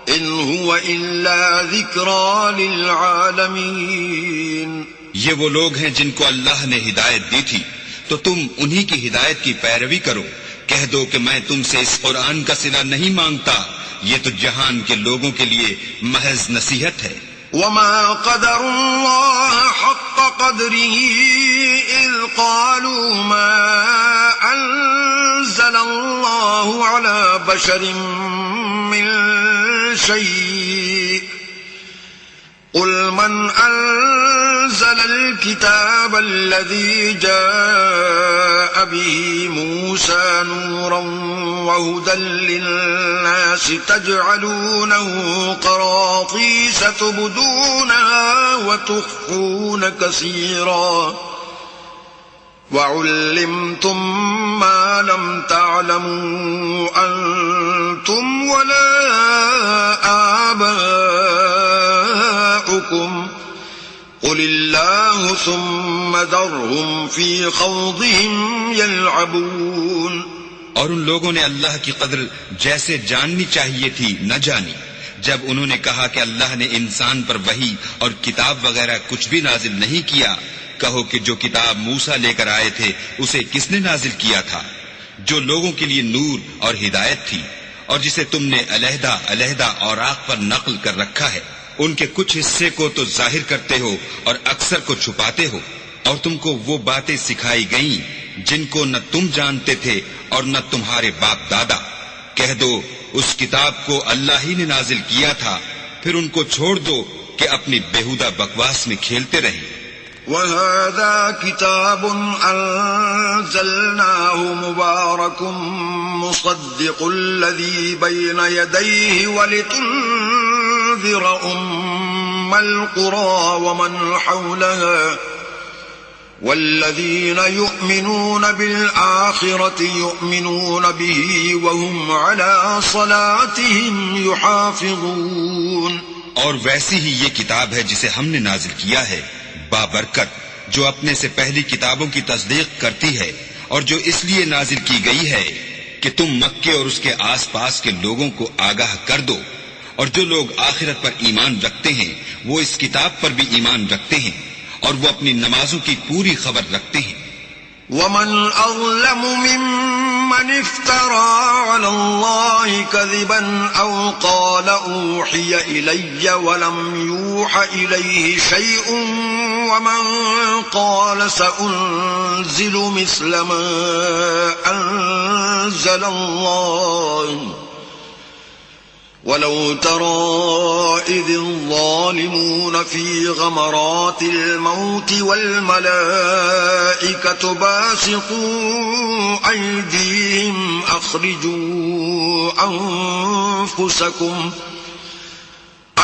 إن هو إلا ذكرى للعالمين. یہ وہ لوگ ہیں جن کو اللہ نے ہدایت دی تھی تو تم انہی کی ہدایت کی پیروی کرو. کہہ دو کہ میں تم سے اس قرآن کا صلہ نہیں مانگتا، یہ تو جہان کے لوگوں کے لیے محض نصیحت ہے. وما قدر الله حق قدره إذ قالوا ما أنزل الله على بشر من شيء قل من أنزل الكتاب الذي جاء به موسى نورا وهدى للناس تجعلونه قراطيس تبدونها وتخفون كثيرا وعلمتم ما لم تعلموا أنتم ولا آباؤكم قل الله ثم ذرهم في خوضهم يلعبون. اور ان لوگوں نے اللہ کی قدر جیسے جاننی چاہیے تھی نہ جانی. جب انہوں نے کہا کہ اللہ نے انسان پر وحی اور کتاب وغیرہ کچھ بھی نازل نہیں کیا، کہو کہ جو کتاب موسیٰ لے کر آئے تھے اسے کس نے نازل کیا تھا؟ جو لوگوں کے لیے نور اور ہدایت تھی، اور جسے تم نے علیحدہ علیحدہ اوراق پر نقل کر رکھا ہے. ان کے کچھ حصے کو تو ظاہر کرتے ہو اور اکثر کو چھپاتے ہو. اور تم کو وہ باتیں سکھائی گئیں جن کو نہ تم جانتے تھے اور نہ تمہارے باپ دادا. کہہ دو اس کتاب کو اللہ ہی نے نازل کیا تھا، پھر ان کو چھوڑ دو کہ اپنی بیہودہ بکواس میں کھیلتے رہیں. وَهَذَا كِتَابٌ أَنزَلْنَاهُ مُبَارَكٌ مُصَدِّقُ الَّذِي بَيْنَ يَدَيْهِ وَلِتُنذِرَ أُمَّ الْقُرَى وَمَنْ حَوْلَهَا وَالَّذِينَ يُؤْمِنُونَ بِالْآخِرَةِ يُؤْمِنُونَ بِهِ وَهُمْ عَلَى صَلَاتِهِمْ يُحَافِظُونَ. اور ویسی ہی یہ کتاب ہے جسے ہم نے نازل کیا ہے، بابرکت، جو اپنے سے پہلی کتابوں کی تصدیق کرتی ہے، اور جو اس لیے نازل کی گئی ہے کہ تم مکے اور اس کے آس پاس کے لوگوں کو آگاہ کر دو. اور جو لوگ آخرت پر ایمان رکھتے ہیں وہ اس کتاب پر بھی ایمان رکھتے ہیں، اور وہ اپنی نمازوں کی پوری خبر رکھتے ہیں. وَمَنْ أَظْلَمُ مِمَّنِ افْتَرَى عَلَى اللَّهِ كَذِبًا أَوْ قَالَ أُوحِيَ إِلَيَّ وَلَمْ يُوحَ إِلَيْهِ شَيْءٌ وَمَنْ قَالَ سَأُنزِلُ مِثْلَ مَا أَنزَلَ اللَّهُ ولو ترى إذ الظالمون في غمرات الموت والملائكة باسطوا أيديهم أخرجوا أنفسكم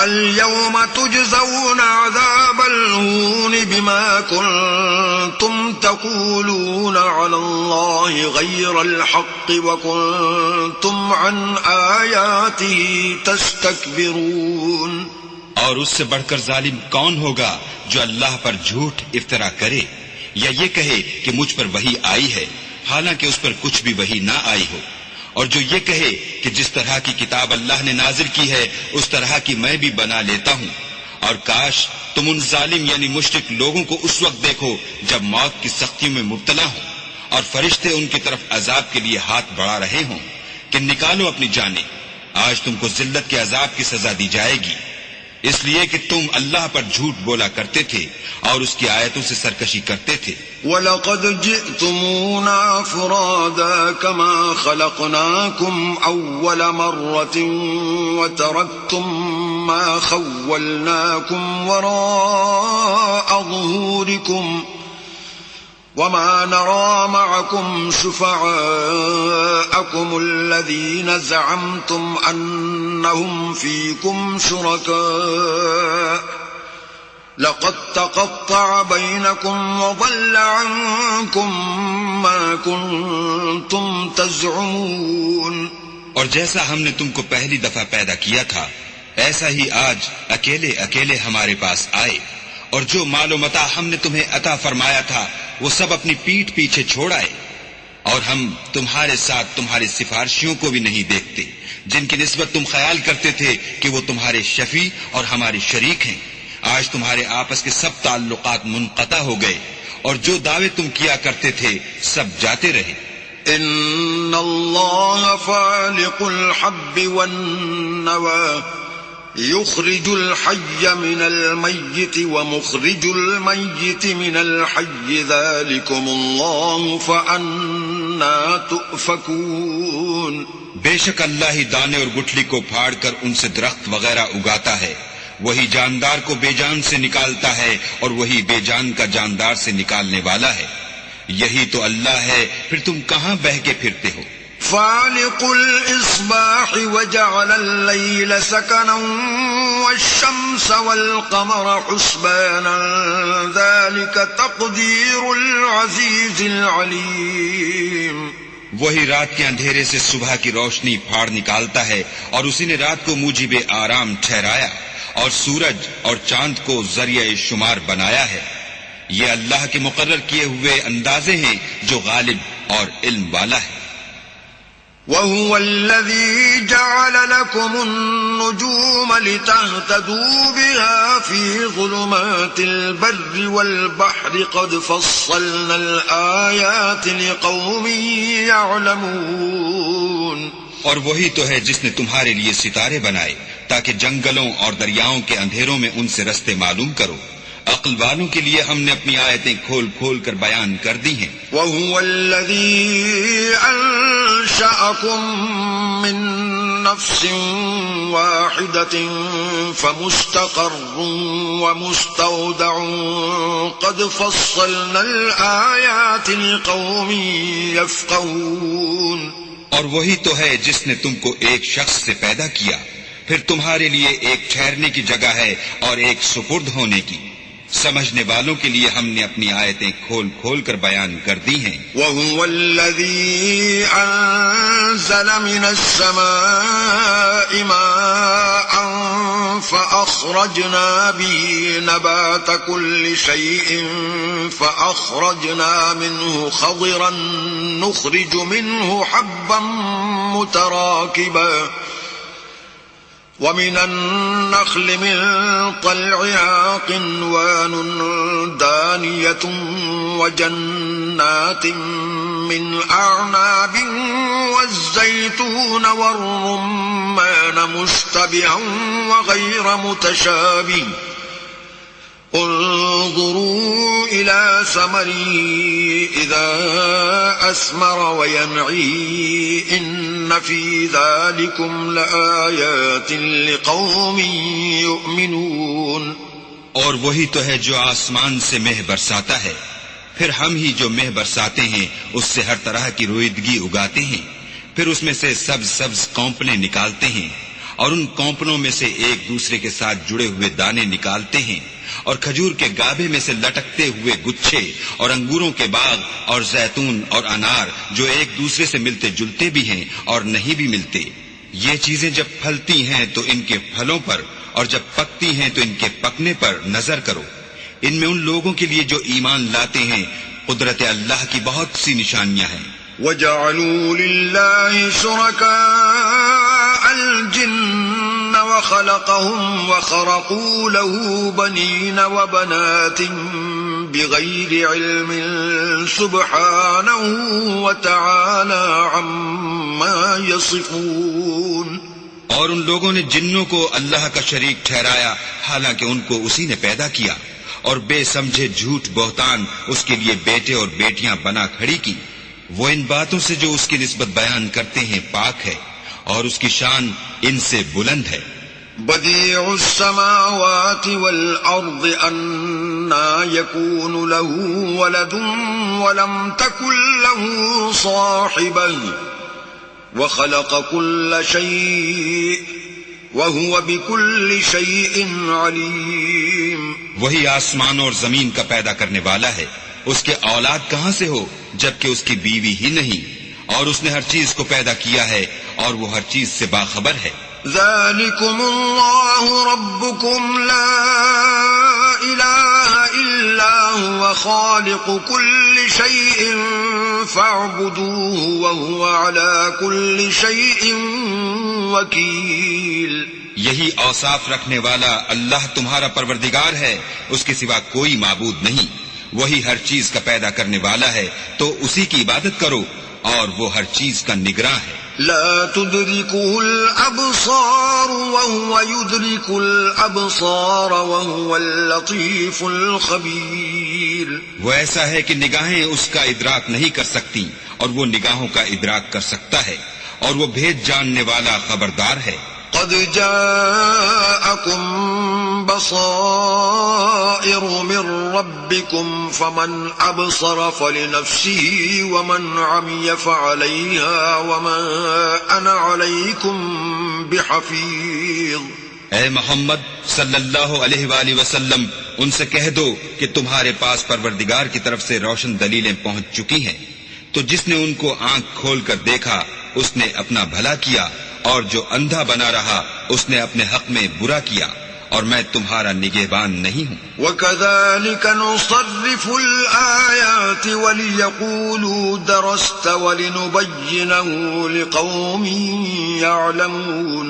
اليوم تجزون عذاب الهون بما كنتم تقولون على الله غير الحق وكنتم عن آياته تستكبرون. اور اس سے بڑھ کر ظالم کون ہوگا جو اللہ پر جھوٹ افطرا کرے یا یہ کہے کہ مجھ پر وحی آئی ہے حالانکہ اس پر کچھ بھی وحی نہ آئی ہو، اور جو یہ کہے کہ جس طرح کی کتاب اللہ نے نازل کی ہے اس طرح کی میں بھی بنا لیتا ہوں. اور کاش تم ان ظالم یعنی مشرک لوگوں کو اس وقت دیکھو جب موت کی سختیوں میں مبتلا ہوں اور فرشتے ان کی طرف عذاب کے لیے ہاتھ بڑھا رہے ہوں کہ نکالو اپنی جانیں، آج تم کو ذلت کے عذاب کی سزا دی جائے گی، اس لیے کہ تم اللہ پر جھوٹ بولا کرتے تھے اور اس کی آیتوں سے سرکشی کرتے تھے. وَلَقَدْ جِئْتُمُونَا فُرَادَا كَمَا خَلَقْنَاكُمْ أَوَّلَ مَرَّةٍ وَتَرَكْتُمْ مَا خَوَّلْنَاكُمْ وَرَاءَ ظُهُورِكُمْ وَمَا نَرَى مَعَكُمْ شُفَعَاءَكُمُ الَّذِينَ زَعَمْتُمْ أَنَّهُمْ فِيكُمْ شُرَكَاءُ لَقَدْ تَقَطَّعَ بَيْنَكُمْ وَضَلَّ عَنكُمْ مَا كُنتُمْ تَزْعُمُونَ. اور جیسا ہم نے تم کو پہلی دفعہ پیدا کیا تھا ایسا ہی آج اکیلے اکیلے ہمارے پاس آئے، اور جو مال و متاع ہم نے تمہیں عطا فرمایا تھا وہ سب اپنی پیٹھ پیچھے چھوڑ آئے، اور ہم تمہارے ساتھ تمہارے سفارشیوں کو بھی نہیں دیکھتے جن کی نسبت تم خیال کرتے تھے کہ وہ تمہارے شفیع اور ہمارے شریک ہیں. آج تمہارے آپس کے سب تعلقات منقطع ہو گئے اور جو دعوے تم کیا کرتے تھے سب جاتے رہے. ان اللہ فالق الحب والنوى يخرج الحي من الميت ومخرج الميت من الحي ذلكم الله فأنا تؤفكون. بے شک اللہ ہی دانے اور گٹھلی کو پھاڑ کر ان سے درخت وغیرہ اگاتا ہے، وہی جاندار کو بے جان سے نکالتا ہے اور وہی بے جان کا جاندار سے نکالنے والا ہے. یہی تو اللہ ہے، پھر تم کہاں بہہ کے پھرتے ہو. فالق الإصباح وجعل الليل سكنا والشمس والقمر حسبانا ذلك تقدير العزيز العليم. وہی رات کے اندھیرے سے صبح کی روشنی پھاڑ نکالتا ہے اور اسی نے رات کو موجب آرام ٹھہرایا اور سورج اور چاند کو ذریعہ شمار بنایا ہے. یہ اللہ کے مقرر کیے ہوئے اندازے ہیں جو غالب اور علم والا ہے. وَهُوَ الَّذِي جَعَلَ لَكُمُ النُّجُومَ لِتَهْتَدُوا بِهَا فِي ظُلُمَاتِ الْبَرِّ وَالْبَحْرِ قَدْ فَصَّلْنَا الْآيَاتِ لِقَوْمٍ يَعْلَمُونَ. اور وہی تو ہے جس نے تمہارے لیے ستارے بنائے تاکہ جنگلوں اور دریاؤں کے اندھیروں میں ان سے رستے معلوم کرو. عقل والوں کے لیے ہم نے اپنی آیتیں کھول کھول کر بیان کر دی ہیں. وَهُوَ الَّذِي أَنشَأَكُم مِّن نَّفْسٍ وَاحِدَةٍ فَمُسْتَقَرٌّ وَمُسْتَوْدَعٌ قَدْ فَصَّلْنَا الْآيَاتِ لِقَوْمٍ يَفْقَهُونَ. اور وہی تو ہے جس نے تم کو ایک شخص سے پیدا کیا، پھر تمہارے لیے ایک ٹھہرنے کی جگہ ہے اور ایک سپرد ہونے کی. سمجھنے والوں کے لیے ہم نے اپنی آیتیں کھول کھول کر بیان کر دی ہیں. وَهُوَ الَّذِي أَنزَلَ مِنَ السَّمَاءِ مَاءً فَأَخْرَجْنَا بِهِ نَبَاتَ كُلِّ شَيْءٍ فَأَخْرَجْنَا مِنْهُ خَضِرًا نُخْرِجُ مِنْهُ حَبًّا مُتَرَاكِبًا وَمِنَ النَّخْلِ مِن طَلْعِهَا قِنْوَانٌ دَانِيَةٌ وَجَنَّاتٍ مِّنْ أَعْنَابٍ وَالزَّيْتُونَ وَالرُّمَّانَ مُشْتَبِهًا وَغَيْرَ مُتَشَابِهٍ انظروا إلى ثمره إذا أثمر وينعي إن في ذلكم لآيات لقوم يؤمنون. اور وہی تو ہے جو آسمان سے مہ برساتا ہے، پھر ہم ہی جو مہ برساتے ہیں اس سے ہر طرح کی رویدگی اگاتے ہیں، پھر اس میں سے سبز سبز کونپلیں نکالتے ہیں، اور ان کونپلوں میں سے ایک دوسرے کے ساتھ جڑے ہوئے دانے نکالتے ہیں، اور کھجور کے گابے میں سے لٹکتے ہوئے گچھے، اور انگوروں کے باغ اور زیتون اور انار جو ایک دوسرے سے ملتے جلتے بھی ہیں اور نہیں بھی ملتے. یہ چیزیں جب پھلتی ہیں تو ان کے پھلوں پر، اور جب پکتی ہیں تو ان کے پکنے پر نظر کرو. ان میں ان لوگوں کے لیے جو ایمان لاتے ہیں قدرت اللہ کی بہت سی نشانیاں ہیں. وَجَعَلُوا لِلَّهِ شُرَكَاءَ الْجِنَّ وَخَلَقَهُمْ وَخَرَقُوا لَهُ بَنِينَ وَبَنَاتٍ بِغَيْرِ عِلْمٍ سُبْحَانَهُ وَتَعَالَى عَمَّا يَصِفُونَ. اور ان لوگوں نے جنوں کو اللہ کا شریک ٹھہرایا حالانکہ ان کو اسی نے پیدا کیا، اور بے سمجھے جھوٹ بہتان اس کے لیے بیٹے اور بیٹیاں بنا کھڑی کی. وہ ان باتوں سے جو اس کی نسبت بیان کرتے ہیں پاک ہے، اور اس کی شان ان سے بلند ہے. بديع السماوات والأرض أنى يكون له ولد ولم تكن له صاحبة وخلق كل شيء وهو بكل شيء عليم. وہی آسمان اور زمین کا پیدا کرنے والا ہے، اس کے اولاد کہاں سے ہو جبکہ اس کی بیوی ہی نہیں، اور اس نے ہر چیز کو پیدا کیا ہے اور وہ ہر چیز سے باخبر ہے. ذلكم الله ربكم لا إله إلا هو خالق كل شيء فاعبدوه وهو على كل شيء وكيل. یہی اوصاف رکھنے والا اللہ تمہارا پروردگار ہے، اس کے سوا کوئی معبود نہیں. وہی ہر چیز کا پیدا کرنے والا ہے تو اسی کی عبادت کرو، اور وہ ہر چیز کا نگراں ہے. لا تدركه الأبصار وهو يدرك الأبصار وهو اللطيف الخبير. وہ ایسا ہے کہ نگاہیں اس کا ادراک نہیں کر سکتی اور وہ نگاہوں کا ادراک کر سکتا ہے، اور وہ بھید جاننے والا خبردار ہے. قد جاءكم بصائر من ربكم فمن أبصر فلنفسه ومن عمي فعليها وما أنا عليكم بحفيظ. اے محمد صلی اللہ علیہ وآلہ وسلم، ان سے کہہ دو کہ تمہارے پاس پروردگار کی طرف سے روشن دلیلیں پہنچ چکی ہیں، تو جس نے ان کو آنکھ کھول کر دیکھا اس نے اپنا بھلا کیا، اور جو اندھا بنا رہا اس نے اپنے حق میں برا کیا، اور میں تمہارا نگہبان نہیں ہوں. وَكَذَلِكَ نُصَرِّفُ الْآيَاتِ وَلِيَقُولُوا دَرَسْتَ وَلِنُبَيِّنَهُ لِقَوْمٍ يَعْلَمُونَ.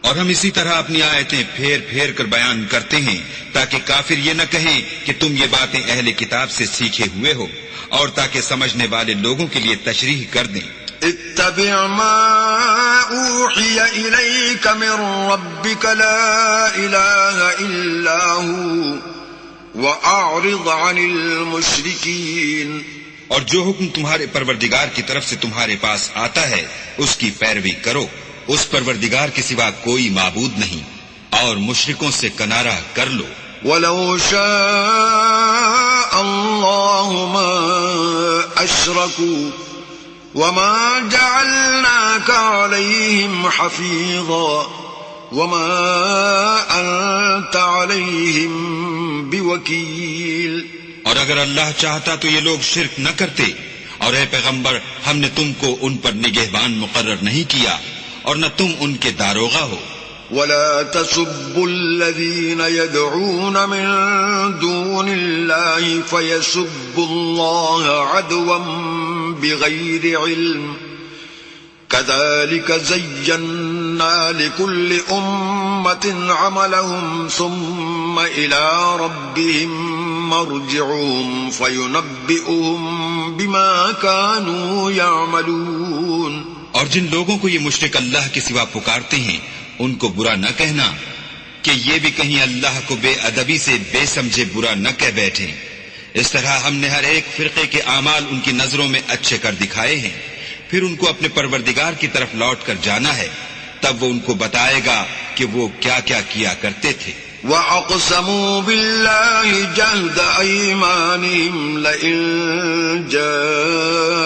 اور ہم اسی طرح اپنی آیتیں پھیر پھیر کر بیان کرتے ہیں تاکہ کافر یہ نہ کہیں کہ تم یہ باتیں اہل کتاب سے سیکھے ہوئے ہو، اور تاکہ سمجھنے والے لوگوں کے لیے تشریح کر دیں. اتبع ما اوحی الیک من ربک لا الہ الا ہو واعرض عن المشرکین. اور جو حکم تمہارے پروردگار کی طرف سے تمہارے پاس آتا ہے اس کی پیروی کرو، اس پروردگار کے سوا کوئی معبود نہیں، اور مشرکوں سے کنارہ کر لو. وَلَوْ شَاءَ اللَّهُ مَا أَشْرَكُوا وَمَا جَعَلْنَاكَ عَلَيْهِمْ حَفِيظًا وَمَا أَنْتَ عَلَيْهِمْ بِوَكِيلٍ. اور اگر اللہ چاہتا تو یہ لوگ شرک نہ کرتے، اور اے پیغمبر ہم نے تم کو ان پر نگہبان مقرر نہیں کیا اور نہ تم ان کے داروغہ ہو. وَلَا تَسُبُّوا الَّذِينَ يَدْعُونَ مِن دُونِ اللَّهِ فَيَسُبُّوا اللَّهَ عَدْوًا بِغَيْرِ عِلْمٍ كَذَلِكَ زَيَّنَّا لِكُلِّ أُمَّةٍ عَمَلَهُمْ ثُمَّ إِلَى رَبِّهِمْ مَرْجِعُهُمْ فَيُنَبِّئُهُم بِمَا كَانُوا يَعْمَلُونَ. اور جن لوگوں کو یہ مشرک اللہ کے سوا پکارتے ہیں ان کو برا نہ کہنا، کہ یہ بھی کہیں اللہ کو بے ادبی سے بے سمجھے برا نہ کہہ بیٹھیں. اس طرح ہم نے ہر ایک فرقے کے اعمال ان کی نظروں میں اچھے کر دکھائے ہیں. پھر ان کو اپنے پروردگار کی طرف لوٹ کر جانا ہے، تب وہ ان کو بتائے گا کہ وہ کیا کیا کیا کرتے تھے. وَأَقْسَمُوا بِاللَّهِ جَهْدَ أَيْمَانِهِمْ لَئِن جَاءَتْهُمْ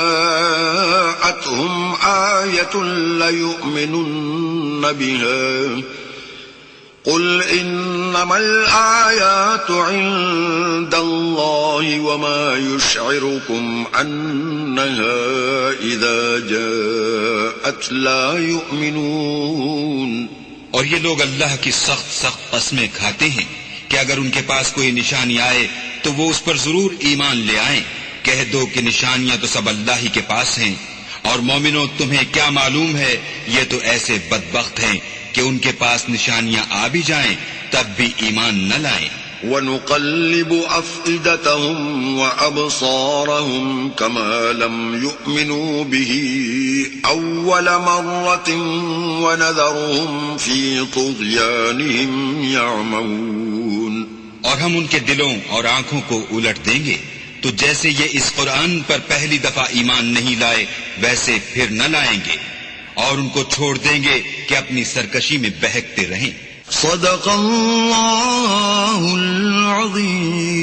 آيَةٌ لَيُؤْمِنُنَّ بِهَا قُلْ إِنَّمَا الْآيَاتُ عِندَ اللَّهِ وَمَا يُشْعِرُكُمْ أَنَّهَا إِذَا جَاءَتْ لَا يُؤْمِنُونَ. اور یہ لوگ اللہ کی سخت سخت قسمیں کھاتے ہیں کہ اگر ان کے پاس کوئی نشانی آئے تو وہ اس پر ضرور ایمان لے آئیں. کہہ دو کہ نشانیاں تو سب اللہ ہی کے پاس ہیں، اور مومنوں تمہیں کیا معلوم ہے یہ تو ایسے بدبخت ہیں کہ ان کے پاس نشانیاں آ بھی جائیں تب بھی ایمان نہ لائیں. وَنُقَلِّبُ أَفْئِدَتَهُمْ وَأَبْصَارَهُمْ كَمَا لَمْ يُؤْمِنُوا بِهِ أَوَّلَ مَرَّةٍ وَنَذَرُهُمْ فِي طُغْيَانِهِمْ يَعْمَهُونَ. اور ہم ان کے دلوں اور آنکھوں کو الٹ دیں گے تو جیسے یہ اس قرآن پر پہلی دفعہ ایمان نہیں لائے ویسے پھر نہ لائیں گے، اور ان کو چھوڑ دیں گے کہ اپنی سرکشی میں بہکتے رہیں. صدق اللہ العظیم.